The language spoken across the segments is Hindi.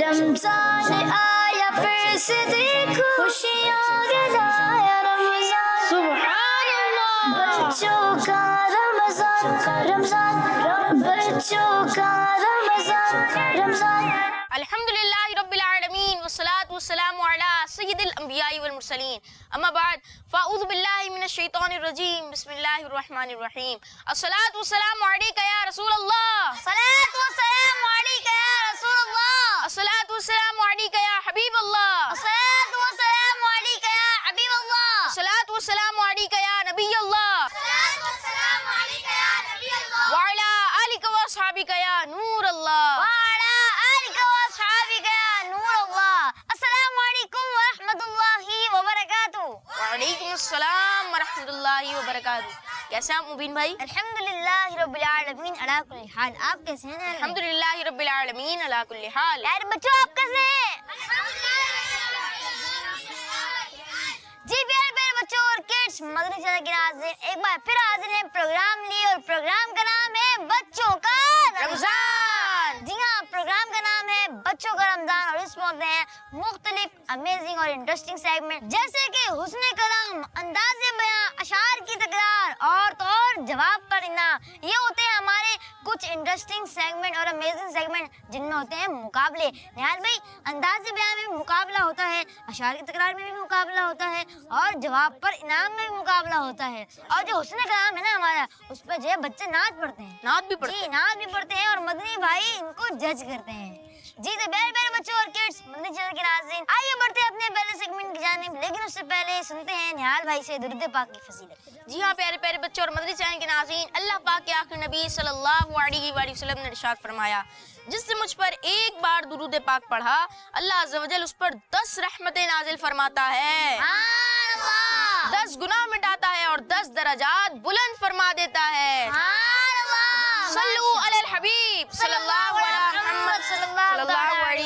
रमजान आया फिर से देखो खुशियाँ गिराया रमजान सुभान अल्लाह बच्चों का रमजान रमजान बच्चों का रमजान रमजान अल्हम्दुलिल्लाहि रब्बिल आलमीन वस्सलातु वस्सलामु अला सय्यिदिल अंबियाई वल मुरसलीन अम्मा बाद फ़अऊज़ु बिल्लाहि मिनश शैतानिर रजीम बिस्मिल्लाहिर रहमानिर रहीम अस्सलातु वस्सलामु अलैका या रसूल अल्लाह सलातु वस्सलामु अलैका या रसूल अल्लाह अस्सलातु वस्सलामु अलैका या हबीब अल्लाह सलातु वस्सलामु अलैका या हबीब अल्लाह अस्सलातु वस्सलामु अलैका या नबी अल्लाह सलातु वस्सलामु अलैका या नबी अल्लाह व अला आलिका व अस्हाबिका या नूर अल्लाह व अला आलिका व अस्हाबिका या नूर अल्लाह। अस्सलामु अलैकुम व रहमतुल्लाहि व बरकातुहू। वालेकुम अस्सलाम व रहमतुल्लाहि व बरकातुहू। कैसे हैं आप मुबीन भाई? अल्हम्दुलिल्लाहि रब्बिल आलमीन अला कुल्ली हाल। आप कैसे हैं? अल्हम्दुलिल्लाहि रब्बिल आलमीन अला कुल्ली हाल। यार बच्चों आप कैसे हैं? जी प्यारे प्यारे बच्चों और किड्स, मदनी चैनल के नाज़रीन एक बार फिर हाजिर हैं प्रोग्राम लिए और प्रोग्राम का नाम है बच्चों का रमजान। जी हाँ, प्रोग्राम का नाम है बच्चों का रमजान और इसमें होते हैं मुख्तलिफ अमेजिंग और इंटरेस्टिंग सेगमेंट जैसे कि हुस्न कलाम, अंदाज़े बयां, अशार की तकरार और तो और जवाब पर इनाम। ये होते हैं हमारे कुछ इंटरेस्टिंग सेगमेंट और अमेजिंग सेगमेंट जिनमें होते हैं मुकाबले। निहाल भाई, अंदाज़े बयां में भी मुकाबला होता है, अशार की तकरार में भी मुकाबला होता है और जवाब पर इनाम में भी मुकाबला होता है। और जो हुस्न कलाम है ना हमारा, उस पर जो है बच्चे नात पढ़ते हैं, नात भी पढ़ते जी नात भी पढ़ते हैं और मदनी भाई इनको जज करते हैं। जी तो प्यारे प्यारे बच्चों और किड्स, मदनी चैनल के नाज़रीन आइए बढ़ते हैं अपने पहले सेगमेंट की जानिब, लेकिन उससे पहले सुनते हैं निहाल भाई से दुरूद पाक की फजीलत। जी हाँ प्यारे प्यारे बच्चों और मदनी चैनल के नाज़रीन, अल्लाह पाक के आखिरी नबी सल्लल्लाहु अलैहि वसल्लम ने इरशाद फरमाया, जिसने मुझ पर एक बार दुरूद पाक पढ़ा, अल्लाह अज़्ज़ व जल उस पर 10 रहमतें नाजिल फरमाता है, 10 गुनाह मिटाता है और 10 दर्जात बुलंद फरमा देता है। सल्लु अलल हबीब सल्लल्लाहु अलैहि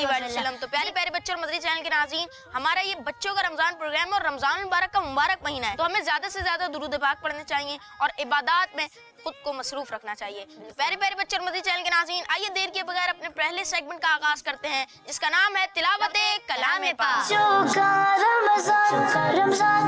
वसल्लम। तो प्यारे प्यारे बच्चों और मदनी चैनल के नाज़रीन, हमारा ये बच्चों का रमजान प्रोग्राम है और रमजान मुबारक का मुबारक महीना है, तो हमें ज्यादा से ज्यादा दुरूद पाक पढ़ने चाहिए और इबादत में खुद को मसरूफ रखना चाहिए। तो प्यारे प्यारे बच्चों और मदनी चैनल के नाज़रीन, आइए देर किए बगैर अपने पहले सेगमेंट का आगाज करते हैं, जिसका नाम है तिलावते कलामे पाक। बच्चों का रमजान रमजान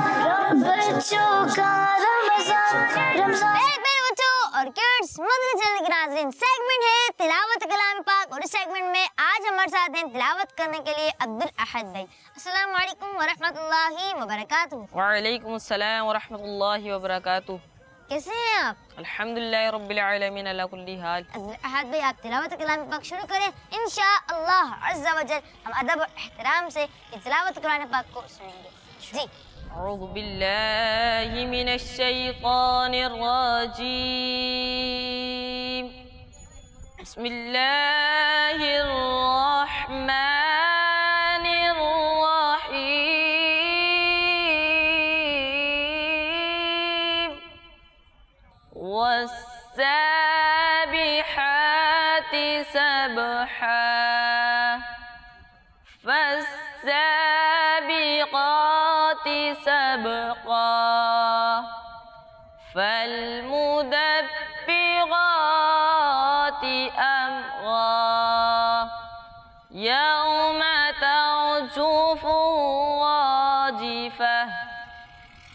बच्चों का रमजान रमजान। मेरे बच्चों और किड्स, मदनी चैनल के नाज़रीन सेगमेंट है तिलावत कलाम पाक और इस सेगमेंट में आज हमारे साथ हैं तिलावत करने के लिए अब्दुल अहद भाई। अस्सलाम वालेकुम व रहमतुल्लाहि व बरकातुहू। वालेकुम अस्सलाम व रहमतुल्लाहि व बरकातुहू। कैसे हैं आप? अल्हम्दुलिल्लाहि रब्बिल आलमीन अला कुल्ली हाल। अब्दुल अहद भाई, आप तिलावत कलाम पाक शुरू करें इंशाअल्लाह अज़्ज़ा व जल। हम अदब और एहतराम से तिलावत कुरान पाक को सुनेंगे। जी अऊज़ु बिल्लाहि मिनश शैतानिर रजीम। बिस्मिल्लाहिर रहमानिर रहीम। वस्साबिहाति सबहा फस्साबिक़ाति सबक़ा फल्मुदब्बिराति अम्रा यौम तर्जुफु राजिफ़ह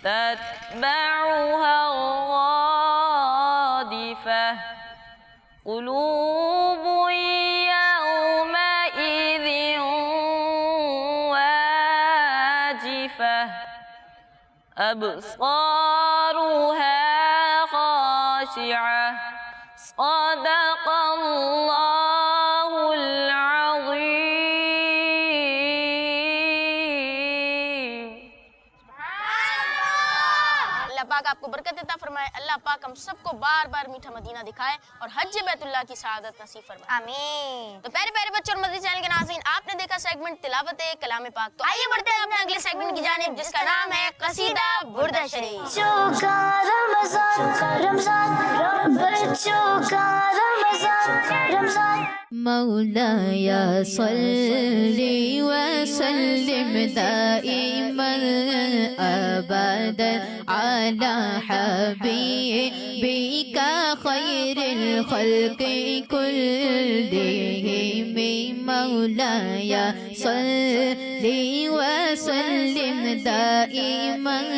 तत्बअुहा रादिफ़ह क़ुलूबुन यौमइज़िन वाजिफ़ह अब्सारुहा खाशिअह सदक़ल्लाहुल अज़ीम। अल्लाह पाक आपको बरकत अता फरमाए, अल्लाह पाक हम सबको बार बार मीठा मदीना दिखाए और हज बैतुल्लाह की सआदत नसीब फरमाए, आमीन। तो प्यारे प्यारे बच्चों और मदनी चैनल के नाज़रीन, आपने देखा सेगमेंट तिलावते कलामे पाक, तो आइए बढ़ते हैं अपने अगले सेगमेंट की जानिब, जिसका नाम है कसीदा बुर्दा शरीफ। बच्चों का रमजान रमजान रमजान बच्चों का रमजान रमजान मौलाया सल्ली व सल्लिम दाइमन अबदन अला हबीबिका खैरिल खल्क़ि कुल्लिहिम मौलाया सल्ली व सल्लिम दाइमन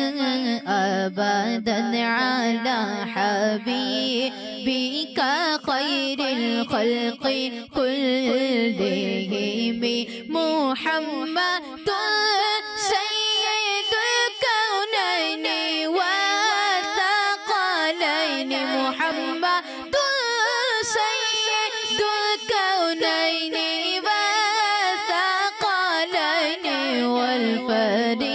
अबदन अला हबीबिका खैरिल खल्क़ि कुल्लिहिम मुहम्मद सय्यदुल कौनैन वत्थक़लैन मुहम्मद सय्यदुल कौनैन वत्थक़लैन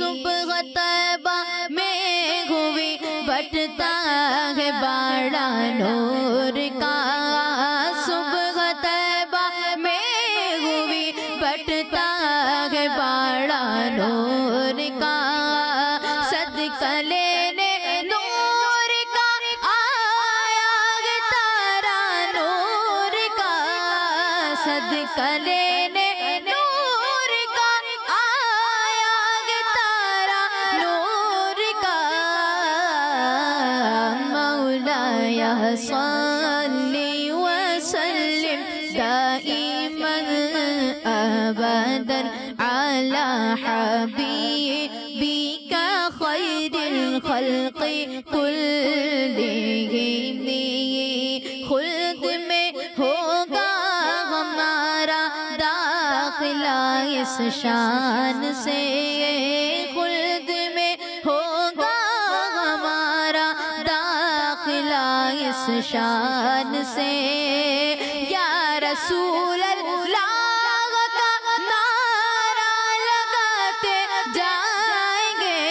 सुबह तैबा में हुई बटता है बाड़ा नूर का सुबह तैबा में हुई बटता है बाड़ा नूर का सदका लेने नूर का आया है तारा नूर का सदका लेने नूर का आया है तारा नूर का मौलाया सल्ली वसल्लिम दाइमा अबदा अला हबीबिका खैरिल खल्क़ि कुल्लिहिम खुल्द में होगा हमारा दाखिला इस शान से खुल्द में होगा हमारा दाखिला इस शान से या रसूल अल्लाह का नारा लगाते जाएंगे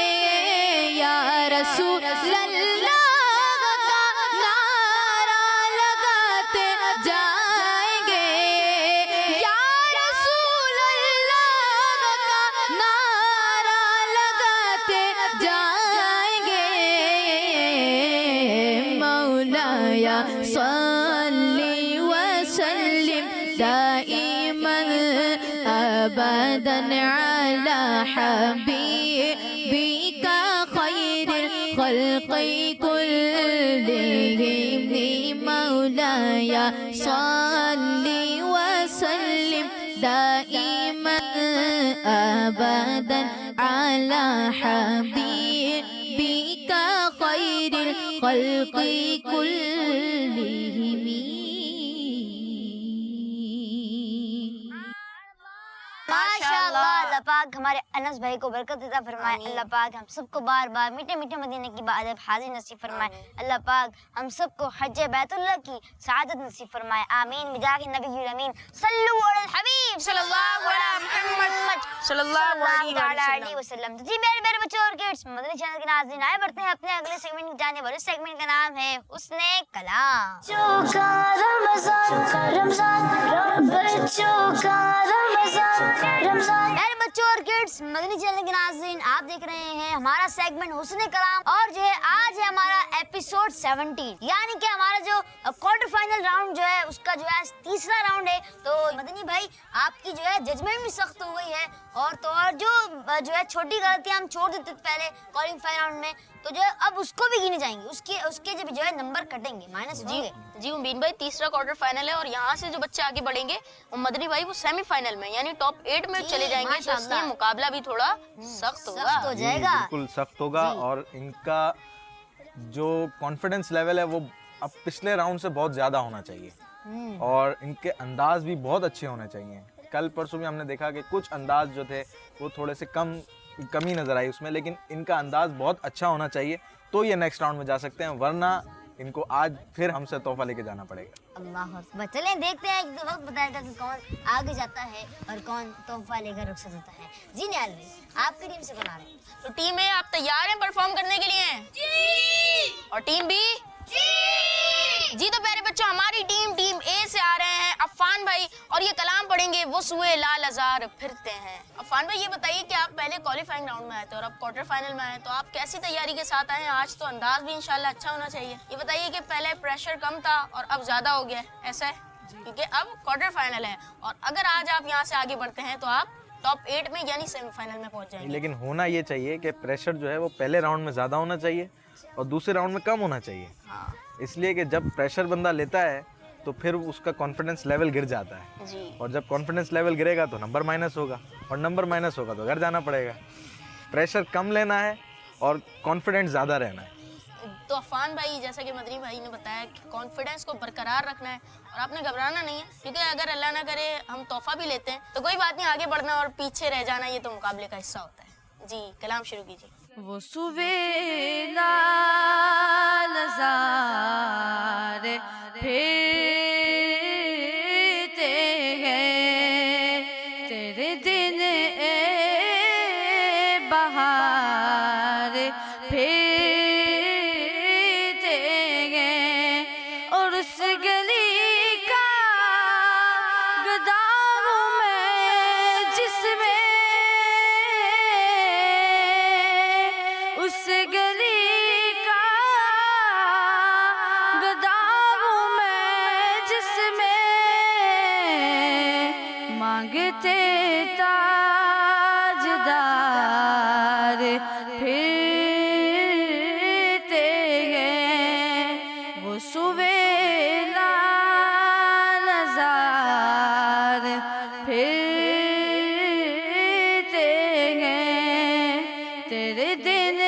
या रसूल अल्लाह का नारा लगाते जाएंगे या रसूल अल्लाह का नारा लगाते जाएंगे मौलाया सल्ली वसल्लिम दाइमा अबदा अला हबीबिका खैरिल खल्क़ि कुल्लिहिम मौलाया सल्ली वसल्लिम दाइमा अबदा अला हबीबिका खल्क़ि कुल्लिहिम। माशाअल्लाह, अल्लाह पाक हमारे अनस भाई को बरकत अता फरमाए। अल्लाह पाक हम सबको बार बार मीठे मीठे मदीने की बात हाजिर नसीब फरमाए। अल्लाह पाक हम सबको हज बैतुल्लाह की सआदत नसीब फरमाए। आमीन बिजाहि नबी अमीन। सल्लु अलल हबीब सल्लल्लाहु अला मुहम्मद सल्लल्लाहु अलैहि वसल्लम। तो जी मेरे मेरे बच्चों और किड्स, मदनी चैनल के नाज़रीन, आए बढ़ते हैं अपने अगले सेगमेंट की जानिब और इस सेगमेंट का नाम है हुस्ने कलाम। बच्चों का रमजान बच्चों का रमजान। मेरे बच्चों और किड्स, मदनी चैनल के नाज़रीन, आप देख रहे हैं हमारा सेगमेंट हुस्ने कलाम और जो है आज है हमारा एपिसोड 17, यानी कि हमारा जो क्वार्टर फाइनल राउंड जो है उसका जो है तीसरा राउंड है। तो मदनी भाई आपकी जो है जजमेंट भी सख्त हो गई है और तो और जो है छोटी गलतियां हम छोड़ देते थे पहले क्वालिफाई राउंड में, तो जो है अब उसको भी गिने जाएंगे, उसके जब जो है नंबर कटेंगे, माइनस होंगे। जी उम्मीद भाई तीसरा क्वार्टर फाइनल है और यहाँ से जो बच्चे आगे बढ़ेंगे वो मदनी भाई वो सेमीफाइनल में यानी टॉप 8 में चले जाएंगे, तो इसलिए मुकाबला भी थोड़ा सख्त होगा। हो जाएगा, बिल्कुल सख्त होगा और इनका जो कॉन्फिडेंस लेवल है वो अब पिछले राउंड से बहुत ज्यादा होना चाहिए और इनके अंदाज भी बहुत अच्छे होने चाहिए। कल परसों भी हमने देखा कि कुछ अंदाज जो थे वो थोड़े से कमी नजर आई उसमें, लेकिन इनका अंदाज बहुत अच्छा होना चाहिए तो ये नेक्स्ट राउंड में जा सकते हैं, वरना इनको आज फिर हमसे तोहफा लेके जाना पड़ेगा। अल्लाह अकबर। चलें देखते हैं, एक वक्त बताएगा कि कौन आगे जाता है और कौन तोहफा लेकर रुखसत होता है। जी निहाल भाई, आपकी टीम से कौन आ रहे हैं? तो टीम ए आप तैयार हैं परफॉर्म करने के लिए? जी। और टीम बी? जी। तो प्यारे बच्चों हमारी टीम ए से आ रहे हैं अफ़ान भाई और ये कलाम पढ़ेंगे वो सुए लाल हजार फिरते हैं। अफ़ान भाई ये बताइए कि आप पहले क्वालिफाइंग राउंड में आए थे और अब क्वार्टर फाइनल में आए, तो आप कैसी तैयारी के साथ आए हैं? आज तो अंदाज भी इंशाल्लाह अच्छा होना चाहिए। ये बताइए कि पहले प्रेशर कम था और अब ज्यादा हो गया, ऐसा है? क्योंकि अब क्वार्टर फाइनल है और अगर आज आप यहाँ से आगे बढ़ते हैं तो आप टॉप 8 में यानी सेमीफाइनल में पहुंच जाएंगे। लेकिन होना ये चाहिए कि प्रेशर जो है वो पहले राउंड में ज्यादा होना चाहिए और दूसरे राउंड में कम होना चाहिए। इसलिए कि जब प्रेशर बंदा लेता है तो फिर उसका कॉन्फिडेंस लेवल गिर जाता है जी। और जब कॉन्फिडेंस लेवल गिरेगा तो नंबर माइनस होगा और नंबर माइनस होगा तो घर जाना पड़ेगा। प्रेशर कम लेना है और कॉन्फिडेंस ज़्यादा रहना है। तो अफ़ान भाई जैसा कि मदनी भाई ने बताया कि कॉन्फिडेंस को बरकरार रखना है और आपने घबराना नहीं है, क्योंकि अगर अल्लाह ना करे हम तोहफा भी लेते हैं तो कोई बात नहीं, आगे बढ़ना और पीछे रह जाना ये तो मुकाबले का हिस्सा होता है। जी कलाम शुरू कीजिए। वो सुवेला नज़ारे फिरते हैं, तेरे दिन ए बहार फिरते हैं और उस गली का गदा हूँ मैं जिसमें उस गली का गदा हूँ मैं जिसमें मांगते ताजदार फिरते हैं। वो सुवेला नज़ार फिरते हैं, तेरे दिन ए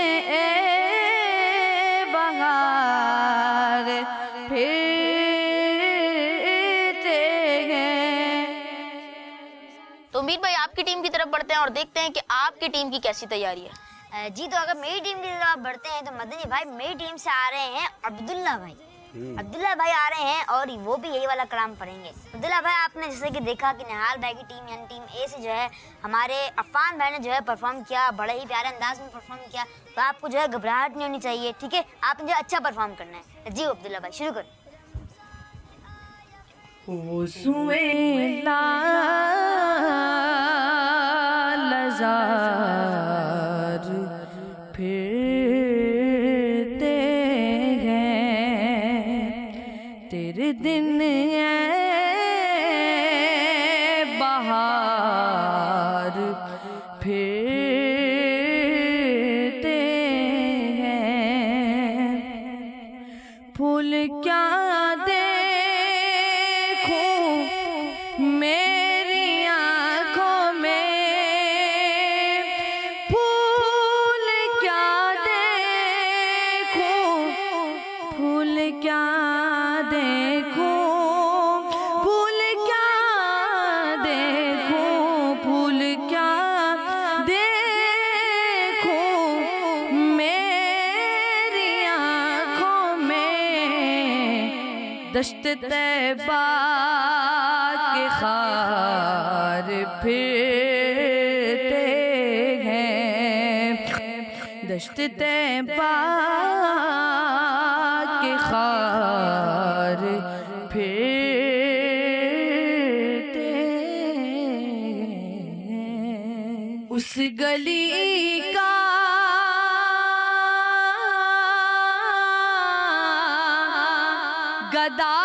बहार फिरते हैं। तो उम्मीद भाई आपकी टीम की तरफ बढ़ते हैं और देखते हैं कि आपकी टीम की कैसी तैयारी है। जी तो अगर मेरी टीम की तरफ बढ़ते हैं तो मदनी भाई मेरी टीम से आ रहे हैं अब्दुल्ला भाई। अब्दुल्ला भाई आ रहे हैं और वो भी यही वाला कलाम पढ़ेंगे। अब्दुल्ला भाई आपने जैसे कि देखा कि निहाल भाई की टीम यानी टीम ए से जो है हमारे अफ़ान भाई ने जो है परफॉर्म किया, बड़े ही प्यारे अंदाज में परफॉर्म किया, तो आपको जो है घबराहट नहीं होनी चाहिए, ठीक है? आपने जो अच्छा परफॉर्म करना है। जी अब्दुल्ला भाई शुरू करें। वो सुवेला लज़ार फिरते हैं, तेरे दिन ए बहार फिरते हैं। फूल क्या देखूं मैं दश्त तैबा के खार फिरते हैं, दश्त तैबा के खार फिरते हैं। उस गली का गदा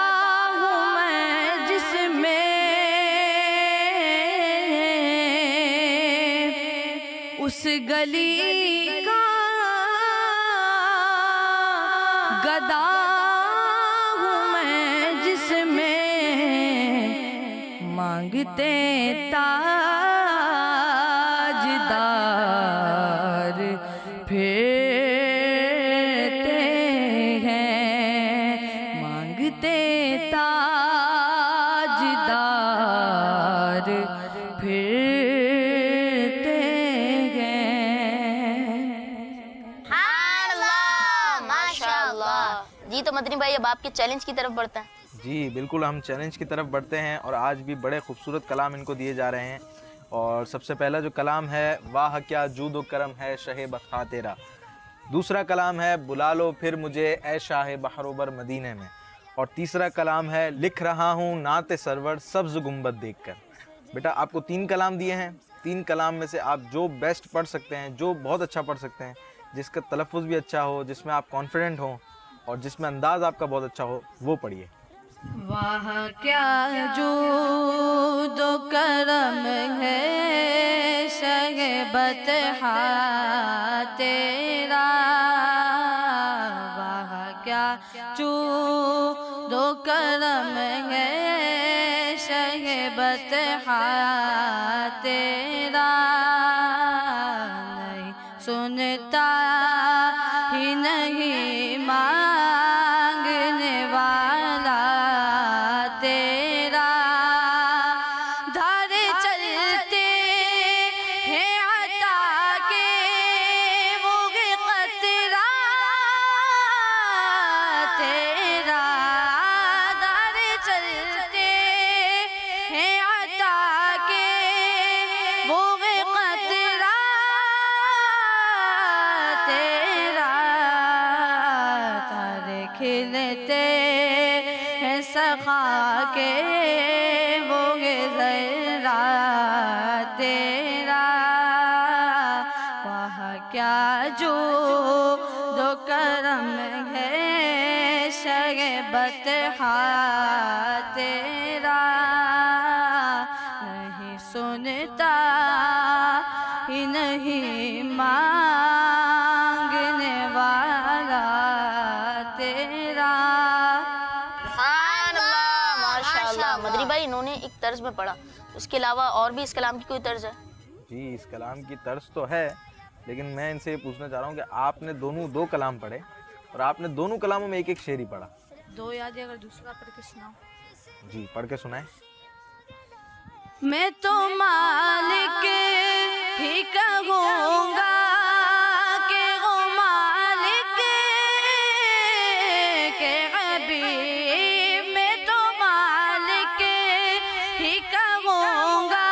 हूँ मैं जिसमें उस गली का गदा हूँ मैं जिसमें मांगते ताजदार फिरते हैं, मांगते ताजदार फिरते हैं। माशाअल्लाह। जी तो मदनी भाई अब आपके चैलेंज की तरफ बढ़ते हैं। जी बिल्कुल, हम चैलेंज की तरफ बढ़ते हैं और आज भी बड़े खूबसूरत कलाम इनको दिए जा रहे हैं। और सबसे पहला जो कलाम है, वाह क्या जूदो करम है शहे बखा तेरा। दूसरा कलाम है, बुला लो फिर मुझे ए शाह बहरोबर मदीने में। और तीसरा कलाम है, लिख रहा हूँ नाते सरवर सब्ज़ गुंबद देखकर। बेटा आपको 3 कलाम दिए हैं, 3 कलाम में से आप जो बेस्ट पढ़ सकते हैं, जो बहुत अच्छा पढ़ सकते हैं, जिसका तलफ़ुज़ भी अच्छा हो, जिसमें आप कॉन्फिडेंट हो और जिसमें अंदाज़ आपका बहुत अच्छा हो, वो पढ़िए। वाह क्या जूदो करम है शहे बतहा तेरा, वाह क्या जूदो करम है शहे बतहा तेरा। नहीं सुनता ही नहीं मांगने वाला तेरा, धार चलते हैं अता के वो कतरा तेरा, धार चलते हैं अता के वो कतरा तेरा, तारे खिलते हैं सखा के वो ज़रा तेरा। वाह क्या जो दो करम है शगे बतहा तेरा, नहीं सुनता ही नहीं मांगने वाला तेरा। माशाअल्लाह। मदनी भाई इन्होंने एक तर्ज में पढ़ा, उसके अलावा और भी इस कलाम की कोई तर्ज है? जी इस कलाम की तर्ज तो है, लेकिन मैं इनसे ये पूछना चाह रहा हूँ कि आपने दोनों 2 कलाम पढ़े और आपने दोनों कलामों में एक शेर ही पढ़ा। 2 याद है, अगर दूसरा पढ़ के सुनाओ। जी पढ़ के सुनाए। मैं तो मालिक ही कहूँगा कि वो मालिक के हबीब, मैं तो मालिक ही कहूँगा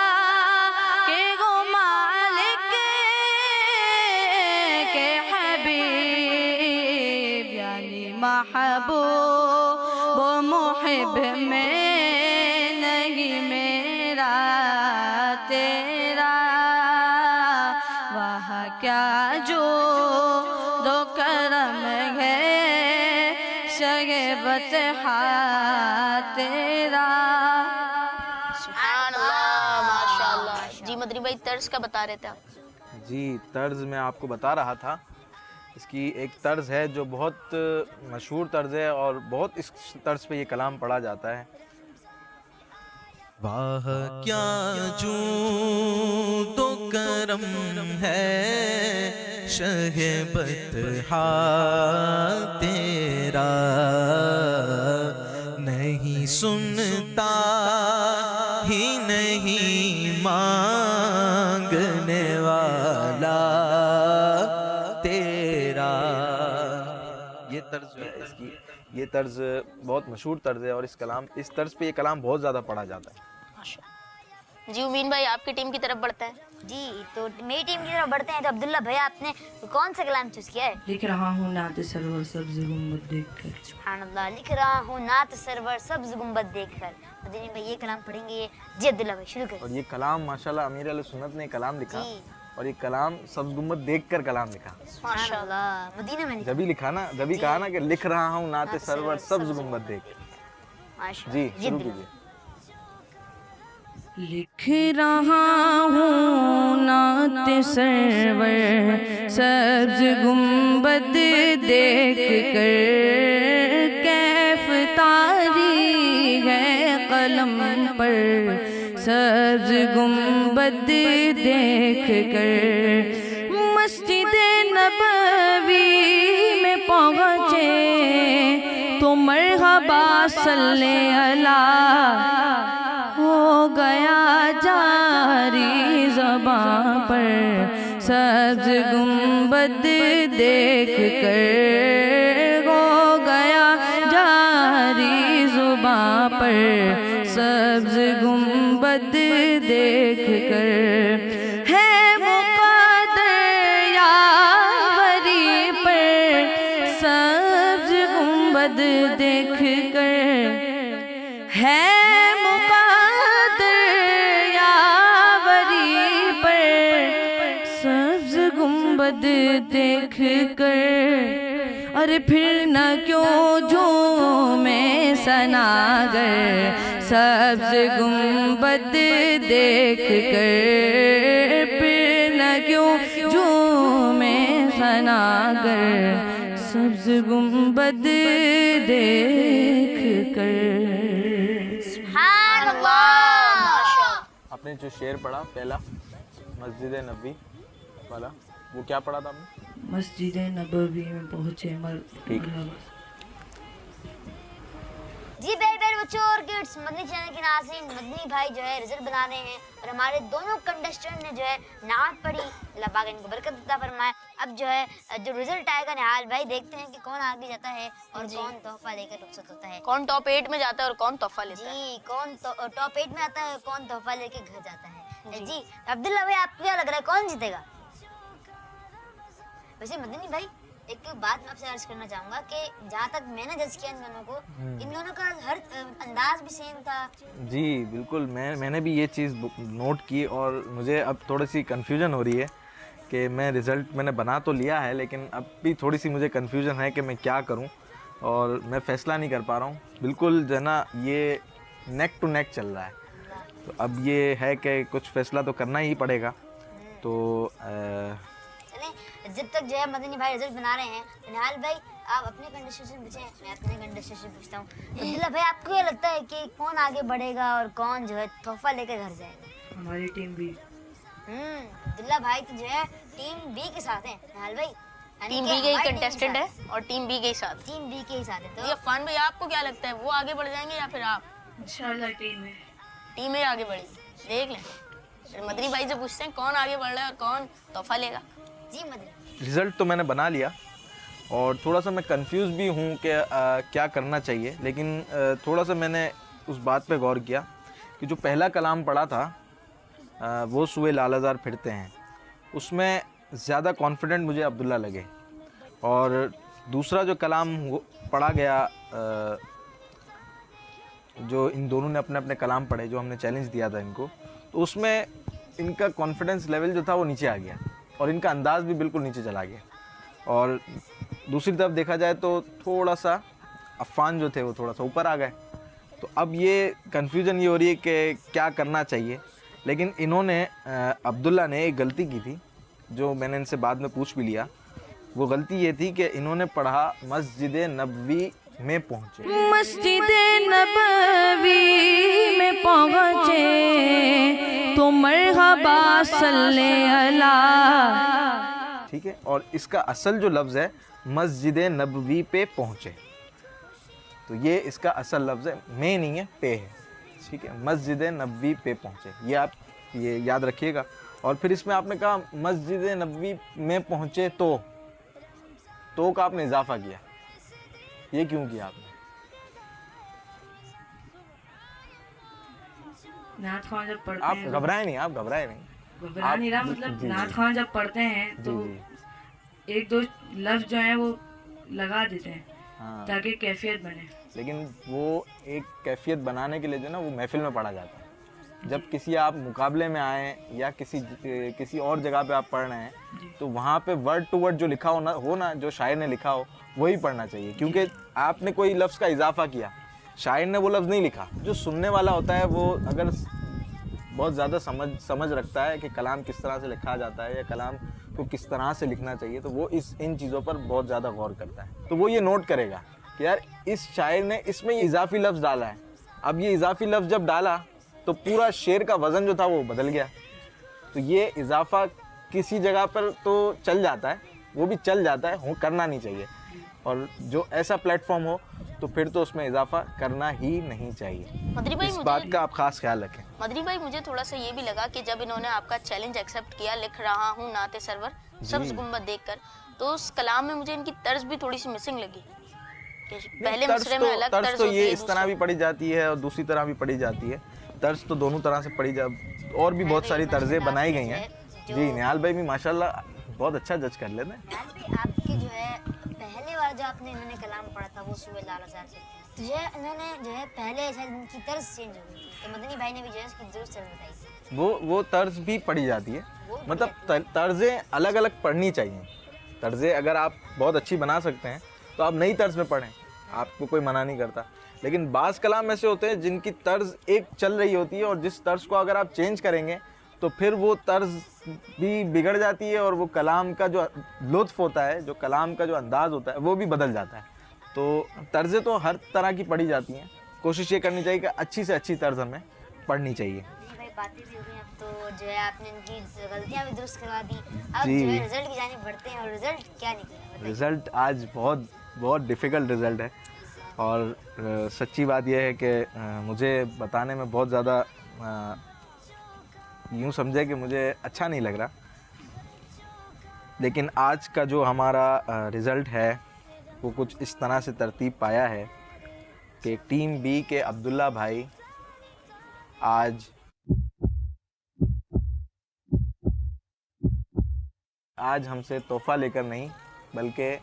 कि वो मालिक के हबीब, यानी महबूब वो मुहिब में नहीं मेरा तेरा। वाह क्या जो दो करम है शगे बतहा तेरा। सुभानअल्लाह माशाअल्लाह। जी मदनी भाई तर्ज का बता रहे थे आप? जी तर्ज मैं आपको बता रहा था, इसकी एक तर्ज है जो बहुत मशहूर तर्ज है और बहुत इस तर्ज पे ये कलाम पढ़ा जाता है। वाह क्या जूदो करम है शहे बतहा तेरा, नहीं सुनता ही नहीं मांगने वाला तेरा। ये तर्ज जो है इसकी, ये तर्ज बहुत मशहूर तर्ज है और इस तर्ज पे ये कलाम बहुत ज़्यादा पढ़ा जाता है। माशाल्लाह। जी उमीन भाई आपकी टीम की तरफ बढ़ते हैं। जी तो मेरी टीम की तरफ बढ़ते हैं। तो अब्दुल्ला भैया आपने कौन सा कलाम चूज किया है? लिख रहा हूँ नात सरवर सब्ज गुम्बद देखकर। सुभान अल्लाह। लिख रहा हूँ नात सरवर सब्ज गुंबद देखकर। मदनी भाई ये कलाम पढ़ेंगे। जी अब्दुल्ला भाई शुरू करिए। और ये कलाम माशाल्लाह अमीर अहले सुन्नत ने कलाम लिखा जी। और ये कलाम सब्ज़ गुम्बद देखकर कलाम लिखा। माशाल्लाह मदीना में लिखा। जब ही लिखा ना, जब ही कहा ना कि लिख रहा हूँ नाते सरवर सब्ज़ गुम्बद देख। माशाल्लाह। जी शुरू अब्दुल्ला। कीजिए। लिख रहा हूँ नात सरवर सब्ज गुम्बद देख कर, कैफ तारी है कलम पर सब्ज गुम्बद देख कर। मस्जिद नबवी में पहुँचे तो मरहबा सल्ले अला हो गया जारी ज़बां पर सब्ज गुम्बद देख कर, हो गया जारी ज़ुबां पर सब्ज गुम्बद देख कर। है मुक़द्दर यावरी पर सब्ज गुम्बद देख कर, है गुम्बद देख कर। अरे फिर न क्यों झूमे सनागर सब्ज गुम्बद देख कर, फिर न क्यों झूमे सनागर सब्ज गुम्बद देख कर। सुभान अल्लाह। आपने जो शेर पढ़ा पहला मस्जिद नबवी वाला, वो क्या पढ़ा था आपने? मस्जिद नबवी में पहुँचे ठीक। जी प्यारे प्यारे बच्चों और किड्स, मदनी चैनल के नाज़रीन, मदनी भाई जो है रिजल्ट बना रहे हैं और हमारे दोनों कंटेस्टेंट ने जो है नात पढ़ी। अल्लाह पाक इनको बरकत अता फरमाए। अब जो है जो रिजल्ट आएगा निहाल भाई, देखते हैं कि कौन आगे जाता है और कौन तोहफा लेकर रुखसत होता है। कौन टॉप 8 में जाता है और कौन तोहफा लेता है। जी कौन टॉप 8 में आता है, कौन तोहफा लेके घर जाता है। जी अब्दुल्ला भाई आपको क्या लग रहा है कौन जीतेगा? वैसे मदनी भाई एक बात मैं आपसे अर्ज करना चाहूंगा कि जहाँ तक मैंने जज किया इन दोनों को, इन दोनों का हर अंदाज भी सेम था। जी बिल्कुल, मैंने भी ये चीज़ नोट की और मुझे अब थोड़ी सी कन्फ्यूजन हो रही है कि मैं रिज़ल्ट मैंने बना तो लिया है, लेकिन अब भी थोड़ी सी मुझे कन्फ्यूजन है कि मैं क्या करूं और मैं फ़ैसला नहीं कर पा रहा हूं। बिल्कुल जो है ना, ये नेक टू नेक चल रहा है, तो अब ये है कि कुछ फ़ैसला तो करना ही पड़ेगा। तो जब तक जो है मदनी भाई रिजल्ट बना रहे हैं, निहाल भाई आप अपने कंडीशन से पूछें, मैं अपने कंडीशन से पूछता हूँ। अब्दुल्ला भाई आपको क्या लगता है कि कौन आगे बढ़ेगा और कौन जो है तोहफा लेकर घर जाएगा? हमारी टीम भी। अब्दुल्ला भाई तो जो है टीम बी के साथ हैं निहाल भाई। टीम बी के ही कंटेस्टेंट है और टीम बी के ही साथ। टीम बी के ही साथ है। तो ये फन भाई आपको क्या लगता है, वो आगे बढ़ जाएंगे या फिर आप? इंशाल्लाह टीम ए आगे बढ़ेगी, देख लें। फिर मदनी भाई से पूछते हैं कौन आगे बढ़ रहा है और कौन तोहफा लेगा। जी मदनी। रिज़ल्ट तो मैंने बना लिया और थोड़ा सा मैं कंफ्यूज भी हूँ कि क्या करना चाहिए, लेकिन थोड़ा सा मैंने उस बात पे गौर किया कि जो पहला कलाम पढ़ा था वो सुए लालाजार फिरते हैं, उसमें ज़्यादा कॉन्फिडेंट मुझे अब्दुल्ला लगे। और दूसरा जो कलाम पढ़ा गया, जो इन दोनों ने अपने अपने कलाम पढ़े, जो हमने चैलेंज दिया था इनको, तो उसमें इनका कॉन्फिडेंस लेवल जो था वो नीचे आ गया और इनका अंदाज़ भी बिल्कुल नीचे चला गया। और दूसरी तरफ देखा जाए तो थोड़ा सा अफ़ान जो थे वो थोड़ा सा ऊपर आ गए। तो अब ये कन्फ्यूज़न ये हो रही है कि क्या करना चाहिए। लेकिन इन्होंने अब्दुल्ला ने एक गलती की थी, जो मैंने इनसे बाद में पूछ भी लिया। वो गलती ये थी कि इन्होंने पढ़ा मस्जिद नबवी में पहुँचे। मस्जिद नबवी में पहुँचे तो मरहबा सल्ले अला। ठीक है, और इसका असल जो लफ्ज़ है मस्जिद नबवी पे पहुँचे, तो ये इसका असल लफ्ज़ है, में नहीं है, पे है। ठीक है, मस्जिद नबवी पे पहुँचे, ये आप ये याद रखिएगा। और फिर इसमें आपने कहा मस्जिद नबवी में पहुँचे तो का आपने इजाफा किया। ये क्यों किया आपने? नात ख्वान जब पढ़ते आप हैं घबराए नहीं, आप घबराए नहीं। घबरा नहीं रहा, जी, मतलब जी, नात जी। ख्वान जब पढ़ते हैं तो जी। एक दो लफ्ज जो है वो लगा देते हैं हाँ, ताकि कैफियत बने। लेकिन वो एक कैफियत बनाने के लिए जो ना वो महफिल में पढ़ा जाता है। जब किसी आप मुकाबले में आए या किसी और जगह पे आप पढ़ रहे हैं तो वहाँ पे वर्ड टू वर्ड जो लिखा हो ना जो शायर ने लिखा हो वही पढ़ना चाहिए, क्योंकि आपने कोई लफ्ज़ का इजाफा किया, शायर ने वो लफ्ज़ नहीं लिखा। जो सुनने वाला होता है वो अगर बहुत ज़्यादा समझ रखता है कि कलाम किस तरह से लिखा जाता है या कलाम को किस तरह से लिखना चाहिए, तो वो इन चीज़ों पर बहुत ज़्यादा गौर करता है। तो वो ये नोट करेगा कि यार इस शायर ने इसमें इजाफी लफ्ज़ डाला है। अब ये इजाफी लफ्ज़ जब डाला तो पूरा शेर का वज़न जो था वो बदल गया। तो ये इजाफा किसी जगह पर तो चल जाता है, वो भी चल जाता है, करना नहीं चाहिए। और जो ऐसा प्लेटफॉर्म हो तो फिर तो उसमें इजाफा करना ही नहीं चाहिए। मदरी भाई इस बात का आप खास ख्याल रखें। मदरी भाई मुझे थोड़ा सा ये भी लगा कि जब इन्होंने आपका चैलेंज एक्सेप्ट किया, लिख रहा हूँ नाते सरवर सब्ज गुंबद देखकर, तो उस कलाम में मुझे इनकी तर्ज भी थोड़ी सी मिसिंग लगी। पहले मिसरे में अलग तर्ज तर्ज तो होती ये है, इस तरह भी पढ़ी जाती है और दूसरी तरह भी पढ़ी जाती है। तर्ज तो दोनों तरह से पढ़ी जा, और भी बहुत सारी तर्जें बनाई गई हैं। जी, निहाल भाई भी माशाल्लाह बहुत अच्छा जज कर लेते हैं। आपके जो है पहले वाला जो आपने इन्होंने कलाम पढ़ा था वो सुबह लाला साहब से, तो जो है इन्होंने जो है पहले शायद इनकी तर्ज चेंज हो गई थी, तो मदनी भाई ने भी जो है इसकी दुरुस्त तर्ज बताई थी। वो तर्ज भी पढ़ी जाती है, मतलब तर्जें अलग अलग पढ़नी चाहिए। तर्जें अगर आप बहुत अच्छी बना सकते हैं तो आप नई तर्ज में पढ़ें, आपको कोई मना नहीं करता। लेकिन बाज़ कलाम ऐसे होते हैं जिनकी तर्ज एक चल रही होती है और जिस तर्ज को अगर आप चेंज करेंगे तो फिर वो तर्ज भी बिगड़ जाती है और वो कलाम का जो लुत्फ़ होता है, जो कलाम का जो अंदाज़ होता है वो भी बदल जाता है। तो तर्जें तो हर तरह की पढ़ी जाती हैं, कोशिश ये करनी चाहिए कि अच्छी से अच्छी तर्ज हमें पढ़नी चाहिए। भाई बातें भी हो गई, अब तो जो है आपने इनकी गलतियां भी दुरुस्त करवा दी। अब जी। जो है रिजल्ट की जानिब बढ़ते हैं, और रिजल्ट क्या निकला? रिज़ल्ट आज बहुत डिफ़िकल्ट रिज़ल्ट है और सच्ची बात यह है कि मुझे बताने में बहुत ज़्यादा यूँ समझे कि मुझे अच्छा नहीं लग रहा। लेकिन आज का जो हमारा रिज़ल्ट है वो कुछ इस तरह से तरतीब पाया है कि टीम बी के अब्दुल्ला भाई आज हमसे तोहफ़ा लेकर नहीं बल्कि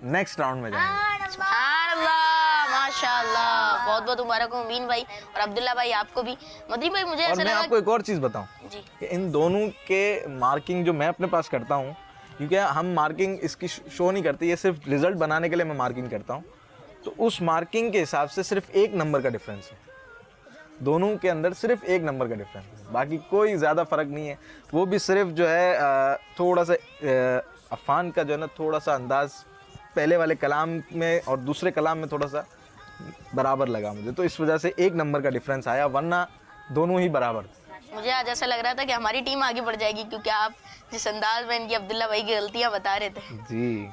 नेक्स्ट राउंड में जाएंगे। सुभान अल्लाह, माशाअल्लाह, बहुत बहुत मुबारक हो मुबीन भाई और अब्दुल्ला भाई आपको भी। मदरी भाई मुझे और ऐसा मैं लगा आपको एक और चीज़ बताऊं जी कि इन दोनों के मार्किंग जो मैं अपने पास करता हूं, क्योंकि हम मार्किंग इसकी शो नहीं करते, ये सिर्फ रिज़ल्ट बनाने के लिए मैं मार्किंग करता हूं, तो उस मार्किंग के हिसाब से सिर्फ 1 नंबर का डिफरेंस है। दोनों के अंदर सिर्फ 1 नंबर का डिफरेंस है, बाकी कोई ज़्यादा फ़र्क नहीं है। वो भी सिर्फ जो है थोड़ा सा अफ़ान का जो है ना थोड़ा सा अंदाज़ पहले वाले कलाम में और दूसरे कलाम में थोड़ा सा बराबर लगा मुझे, तो इस वजह से 1 नंबर का डिफरेंस आया, वरना दोनों ही बराबर थे। मुझे आज ऐसा लग रहा था कि हमारी टीम आगे बढ़ जाएगी, क्योंकि आप जिस अंदाज में इनकी अब्दुल्ला भाई की गलतियां बता रहे थे। जी,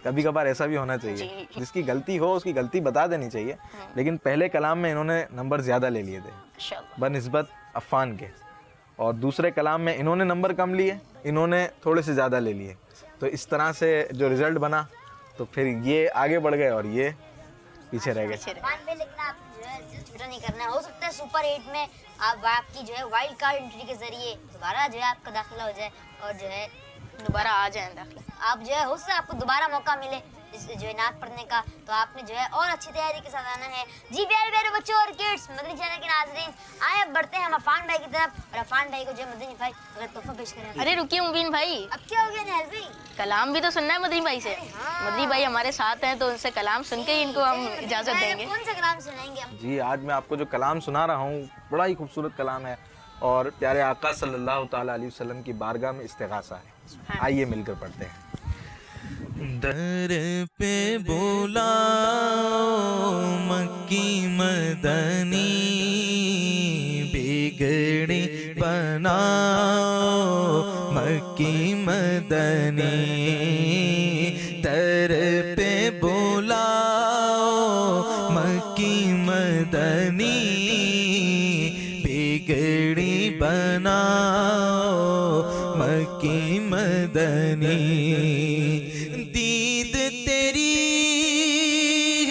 कभी कभार ऐसा भी होना चाहिए, जी। जिसकी गलती हो उसकी गलती बता देनी चाहिए। लेकिन पहले कलाम में इन्होंने नंबर ज़्यादा ले लिए थे माशाअल्लाह। बनिस्बत अफ़ान के, और दूसरे कलाम में इन्होंने नंबर कम लिए, इन्होंने थोड़े से ज़्यादा ले लिए। तो इस तरह से जो रिज़ल्ट बना तो फिर ये आगे बढ़ गए और ये पीछे रह गए। मान पे लेकिन आप जो है रिजल्ट छोटा नहीं करना है। हो सकता है सुपर 8 में आपकी जो है वाइल्ड कार्ड एंट्री के जरिए दोबारा जो है आपका दाखिला हो जाए और जो है दोबारा आ जाए दाखिला। आप जो है हो सकता है आपको दोबारा मौका मिले इस जो है नात पढ़ने का, तो आपने जो है और अच्छी तैयारी के साथ आना है। जी प्यारे प्यारे बच्चों और किड्स, मदनी चैनल के नाज़रीन, आए अब बढ़ते हैं हम अफ़ान भाई की तरफ, और अफ़ान भाई को जो है मदनी भाई अगर तोहफा पेश करें। अरे रुकिए मुबीन भाई, अब क्या हो गया निहाल भाई? कलाम भी तो सुनना है मदनी भाई से। मदनी भाई हमारे साथ हैं तो उनसे कलाम सुन के ही इनको हम इजाज़त देंगे। कौन सा कलाम सुनाएंगे हम? जी, आज मैं आपको जो कलाम सुना रहा हूँ बड़ा ही खूबसूरत कलाम है और प्यारे आका सल्लल्लाहु ताला अलैहि वसल्लम की बारगाह में इस्तिग़ासा है। आइए मिलकर पढ़ते हैं। दर पे बुलाओ मक्की मदनी, बिगड़ी बनाओ मक्की मदनी। दर पे बुलाओ मक्की मदनी, बिगड़ी बनाओ मक्की मदनी। दीद तेरी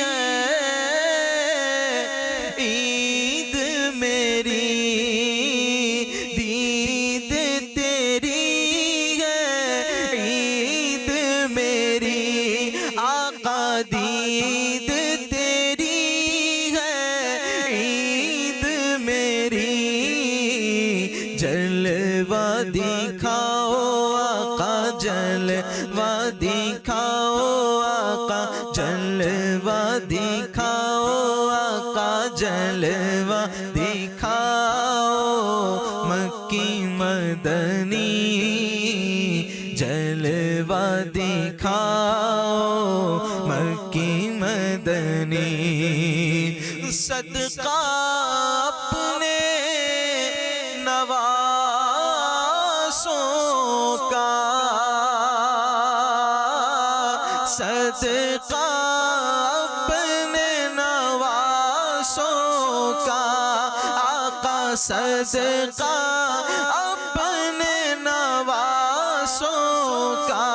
है जलवा दिखाओ आका जलवा दिखाओ आका जलवा दिखाओ आका जलवा दिखाओ मक्की मदनी जलवा दिखाओ मक्की मदनी सदका अपने नवासों का सदका अपने नवासों का आका सदका अपने नवासों का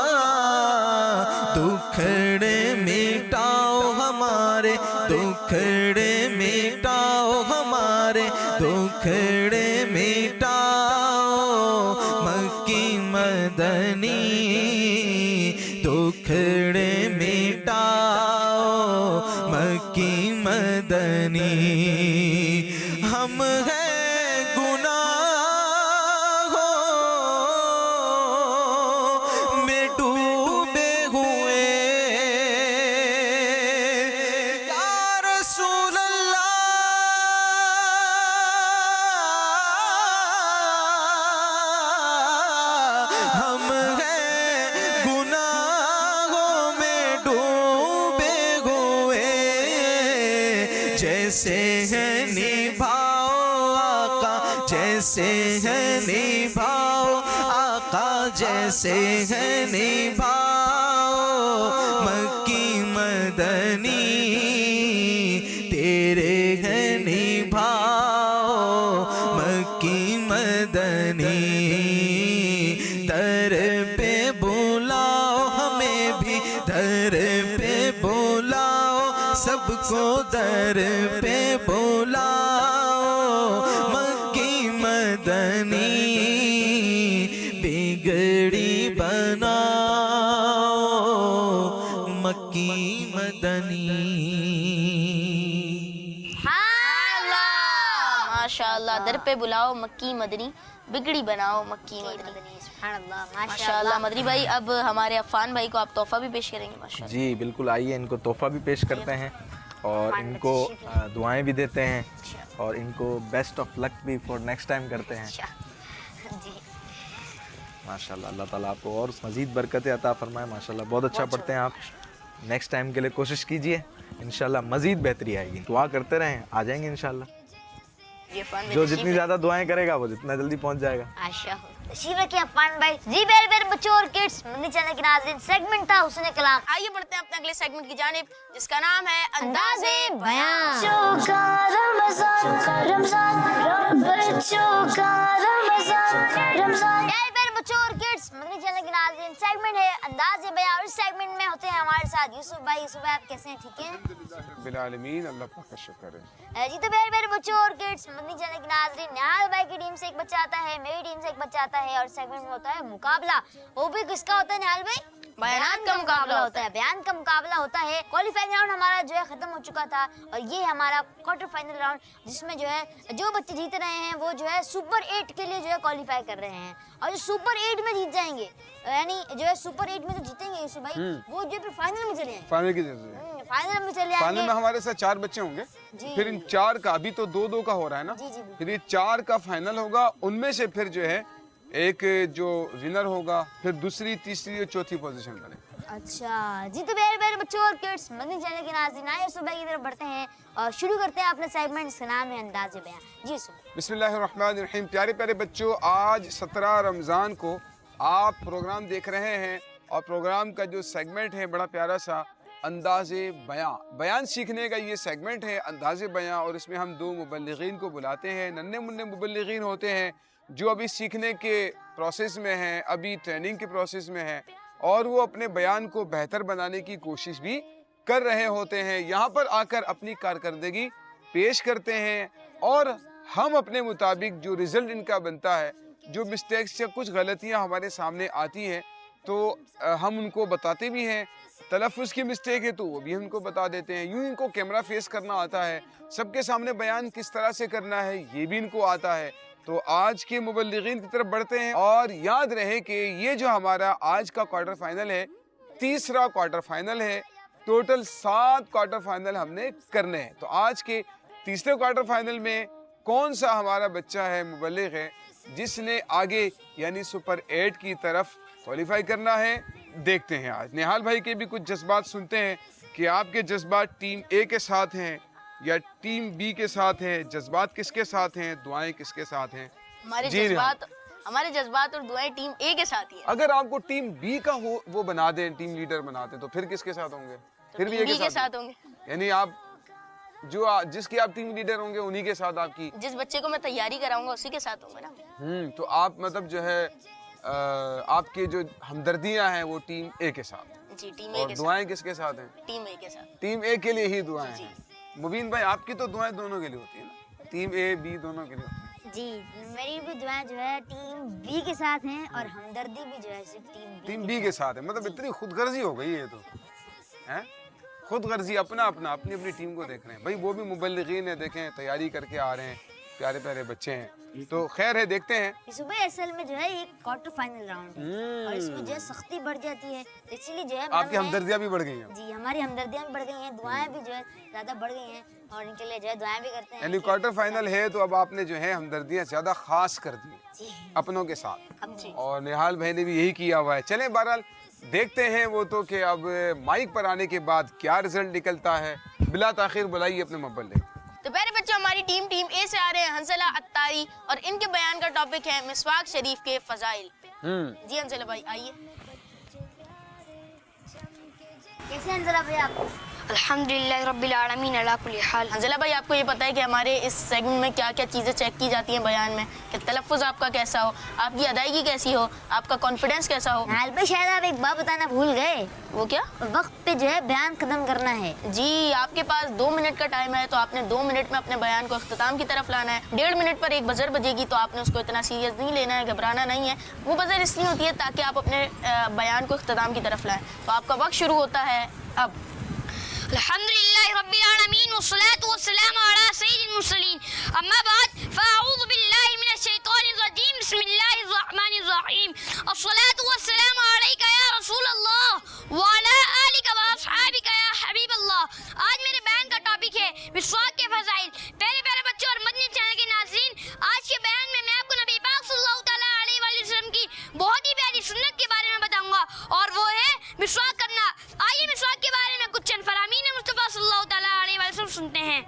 दुखड़े मिटाओ हमारे दुखड़े मिटाओ हमारे दुखड़े मिटाओ मक्की मदनी दुखड़े मिटाओ मक्की मदनी हम हैं गुनाहों में डूबे हुए या रसूल अल्लाह हम हैं गुनाहों में डूबे हुए जैसे है निभाओ आका जैसे है निभाओ आका जैसे है निभाओ मक्की मदनी तेरे है निभाओ मक्की मदनी दर पे बुलाओ हमें भी दर पे बुलाओ सबको दर पे बुलाओ मक्की मदनी बिगड़ी बनाओ मक्की मदनी माशाअल्लाह दर पे बुलाओ मक्की मदनी बिगड़ी बनाओ मक्की मदनी माशाअल्लाह। मदनी भाई अब हमारे अफान भाई को आप तोहफा भी पेश करेंगे माशाअल्लाह। जी बिल्कुल, आइए इनको तोहफा भी पेश करते हैं और इनको दुआएं भी देते हैं और इनको बेस्ट ऑफ लक भी फॉर नेक्स्ट टाइम करते हैं। माशाल्लाह, अल्लाह ताला आपको और मज़ीद बरकतें अता फरमाए। माशाल्लाह बहुत अच्छा पढ़ते हैं आप। नेक्स्ट टाइम के लिए कोशिश कीजिए, इंशाल्लाह मज़ीद बेहतरी आएगी। दुआ करते रहें, आ जाएंगे इंशाल्लाह। जो जितनी ज़्यादा दुआएं करेगा वो जितना जल्दी पहुंच जाएगा। तशरीफ रखिए अफान भाई। जी मेरे मेरे बच्चों और किड्स, मदनी चैनल के नाज़रीन, सेगमेंट था हुस्न कलाम। आइए बढ़ते हैं अपने अगले सेगमेंट की जानिब जिसका नाम है अंदाज़े बयां। बच्चों का रमजान बच्चों का रमजान प्यारे प्यारे बच्चों और किड्स, मदनी चैनल के नाज़रीन, सेगमेंट है अंदाज़े बयां और इस सेगमेंट में होते हैं हमारे साथ यूसुफ भाई। यूसुफ भाई आप कैसे हैं? ठीक हैं? बिल आलमीन, अल्लाह पाक का शुक्र है। जी तो प्यारे प्यारे बच्चों और किड्स, मदनी चैनल के नाज़रीन, निहाल भाई की टीम से एक बच्चा आता है, मेरी टीम से एक बच्चा आता है और सेगमेंट में होता है मुकाबला। वो भी किसका होता है निहाल भाई? बयान का मुकाबला होता है। बयान का मुकाबला होता है। क्वालिफाइंग राउंड हमारा जो है खत्म हो चुका था और ये हमारा क्वार्टर फाइनल राउंड, जिसमें जो है जो बच्चे जीत रहे हैं वो जो है सुपर 8 के लिए जो है क्वालिफाई कर रहे हैं और जो सुपर 8 में जीत जाएंगे, यानी जो है सुपर 8 में तो जीतेंगे यूसुफ भाई, वो जो फिर फाइनल में चले जाएंगे। फाइनल की फाइनल में चले फाइनल आएंगे। में हमारे साथ 4 बच्चे होंगे, फिर इन 4 का अभी तो 2-2 का हो रहा है ना, जी, जी, फिर ये 4 का फाइनल होगा। उनमें से फिर जो है एक जो विनर होगा, फिर दूसरी, तीसरी और चौथी पोजीशन बने। अच्छा जी तो प्यारे प्यारे बच्चों और किड्स, मदनी चैनल के नाज़रीन, आइए सुबह की तरफ बढ़ते हैं और शुरू करते हैं अपना सेगमेंट जिसका नाम है अंदाज़े बयां। जी सुबह। बिस्मिल्लाहिर्रहमानिर्रहीम। प्यारे प्यारे बच्चों, आज 17 रमज़ान को आप प्रोग्राम देख रहे हैं और प्रोग्राम का जो सेगमेंट है बड़ा प्यारा सा अंदाज़े बयां, बयान सीखने का ये सेगमेंट है अंदाज़े बयां। और इसमें हम 2 मुबल्लिगीन को बुलाते हैं, नन्हे मुन्ने मुबल्लिगीन होते हैं जो अभी सीखने के प्रोसेस में हैं, अभी ट्रेनिंग के प्रोसेस में हैं और वो अपने बयान को बेहतर बनाने की कोशिश भी कर रहे होते हैं। यहाँ पर आकर अपनी कारकर्दगी पेश करते हैं और हम अपने मुताबिक जो रिज़ल्ट इनका बनता है, जो मिस्टेक्स या कुछ गलतियाँ हमारे सामने आती हैं तो हम उनको बताते भी हैं। तलफ़्फ़ुज़ की मिस्टेक है तो वो भी हमको बता देते हैं। यूँ इनको कैमरा फेस करना आता है, सबके सामने बयान किस तरह से करना है ये भी इनको आता है। तो आज के मुबल्लिगीन की तरफ बढ़ते हैं और याद रहे कि ये जो हमारा आज का क्वार्टर फाइनल है, तीसरा क्वार्टर फाइनल है। टोटल 7 क्वार्टर फाइनल हमने करने हैं। तो आज के तीसरे क्वार्टर फाइनल में कौन सा हमारा बच्चा है, मुबल्लिग है, जिसने आगे यानी सुपर 8 की तरफ क्वालिफाई करना है, देखते हैं। आज निहाल भाई के भी कुछ जज्बात सुनते हैं कि आपके जज्बात टीम ए के साथ हैं या टीम बी के साथ हैं, जज्बात किसके साथ हैं, दुआएं किसके साथ हैं। हमारे जज्बात और दुआएं टीम ए के साथ ही है। अगर आपको टीम बी का वो बना दें, टीम लीडर बना दें, तो फिर किसके साथ होंगे? फिर भी ए के साथ होंगे। यानी आप जिसकी आप टीम लीडर होंगे उन्हीं के साथ आपकी, जिस बच्चे को मैं तैयारी कराऊंगा उसी के साथ होंगे ना। तो आप मतलब जो है आपके जो हमदर्दियां हैं वो टीम ए के साथ जी, टीम ए और के दुआएं किसके साथ हैं? टीम ए के साथ। टीम ए के लिए ही दुआएं हैं। मुबीन भाई आपकी तो दुआएं दोनों के लिए होती है ना, टीम ए बी दोनों के लिए? जी, मेरी भी दुआएं जो है टीम बी के साथ हैं और हमदर्दी भी जो है सिर्फ टीम बी के साथ है। मतलब इतनी खुदगर्जी हो गई है, तो है खुदगर्जी, अपनी अपनी टीम को देख रहे हैं। भाई वो भी मुबल्लिगीन है, देखें तैयारी करके आ रहे हैं, प्यारे प्यारे बच्चे हैं। तो खैर है, देखते हैं। सुबह असल में जो है एक क्वार्टर फाइनल राउंड है और इसमें जो है सख्ती बढ़ जाती है, इसीलिए जो है आपकी हमदर्दियां भी बढ़ गई हैं। जी, हमारी हमदर्दियां भी बढ़ गई हैं, दुआएं भी जो है ज्यादा बढ़ गई हैं और इनके लिए जो है दुआएं भी करते हैं। यानी क्वार्टर फाइनल है तो अब आपने जो है हमदर्दियां ज्यादा खास कर दी अपनों के साथ, और निहाल भाई ने भी यही किया हुआ है। चलें बहरहाल देखते हैं वो तो कि अब माइक पर आने के बाद क्या रिजल्ट निकलता है। बिला ताखिर बुलाइए अपने मुबल्लिग। तो प्यारे बच्चों, हमारी टीम ए से आ रहे हैं हंसला अत्तारी और इनके बयान का टॉपिक है मिसवाक शरीफ के फजाइल। जी हंसला भाई आइए। कैसे हंसला भाई आप? अल्हम्दुलिल्लाह रब्बिल आलमीन अला कुल्ली हाल। हंसला भाई, आपको ये पता है कि हमारे इस सेगमेंट में क्या क्या चीज़ें चेक की जाती हैं बयान में, कि तलफ़्फ़ुज़ आपका कैसा हो, आपकी अदायगी कैसी हो, आपका कॉन्फिडेंस कैसा हो। निहाल भाई शायद आप एक बात बताना भूल गए। वो क्या? वक्त पे जो है बयान खत्म करना है। जी, आपके पास 2 मिनट का टाइम है, तो आपने 2 मिनट में अपने बयान को अख्ताम की तरफ लाना है। 1.5 मिनट पर एक बजर बजेगी, तो आपने उसको इतना सीरियस नहीं लेना है, घबराना नहीं है। वो बजर इसलिए होती है ताकि आप अपने बयान को अख्ताम की तरफ लाएं। तो आपका वक्त शुरू होता है अब। अल्हम्दुलिल्लाह रब्बिल आलमीन वस्सलातु वस्सलामु अला सय्यिदिल मुरसलीन अम्मा बाद फअऊज़ु बिल्लाहि मिनश शैतानिर रजीम बिस्मिल्लाहिर रहमानिर रहीम अस्सलातु वस्सलामु अलैका या रसूलल्लाह व अला आलिका व अस्हाबिका या हबीबल्लाह। आज मेरे बयान का टॉपिक है मिसवाक के फज़ाइल। प्यारे प्यारे बच्चों और मदनी चैनल के नाज़रीन, आज के बयान में मैं आपको नबी पाक सल्लल्लाहु तआला अलैहि वसल्लम की बहुत ही प्यारी सुन्नत के बारे में बताऊंगा और वो है मिसवाक करना। आइए मिसवाक के बारे में कुछ चंद फरमाइन मुस्तफा सल्लल्लाहु तआला अलैहि वसल्लम सुनते हैं।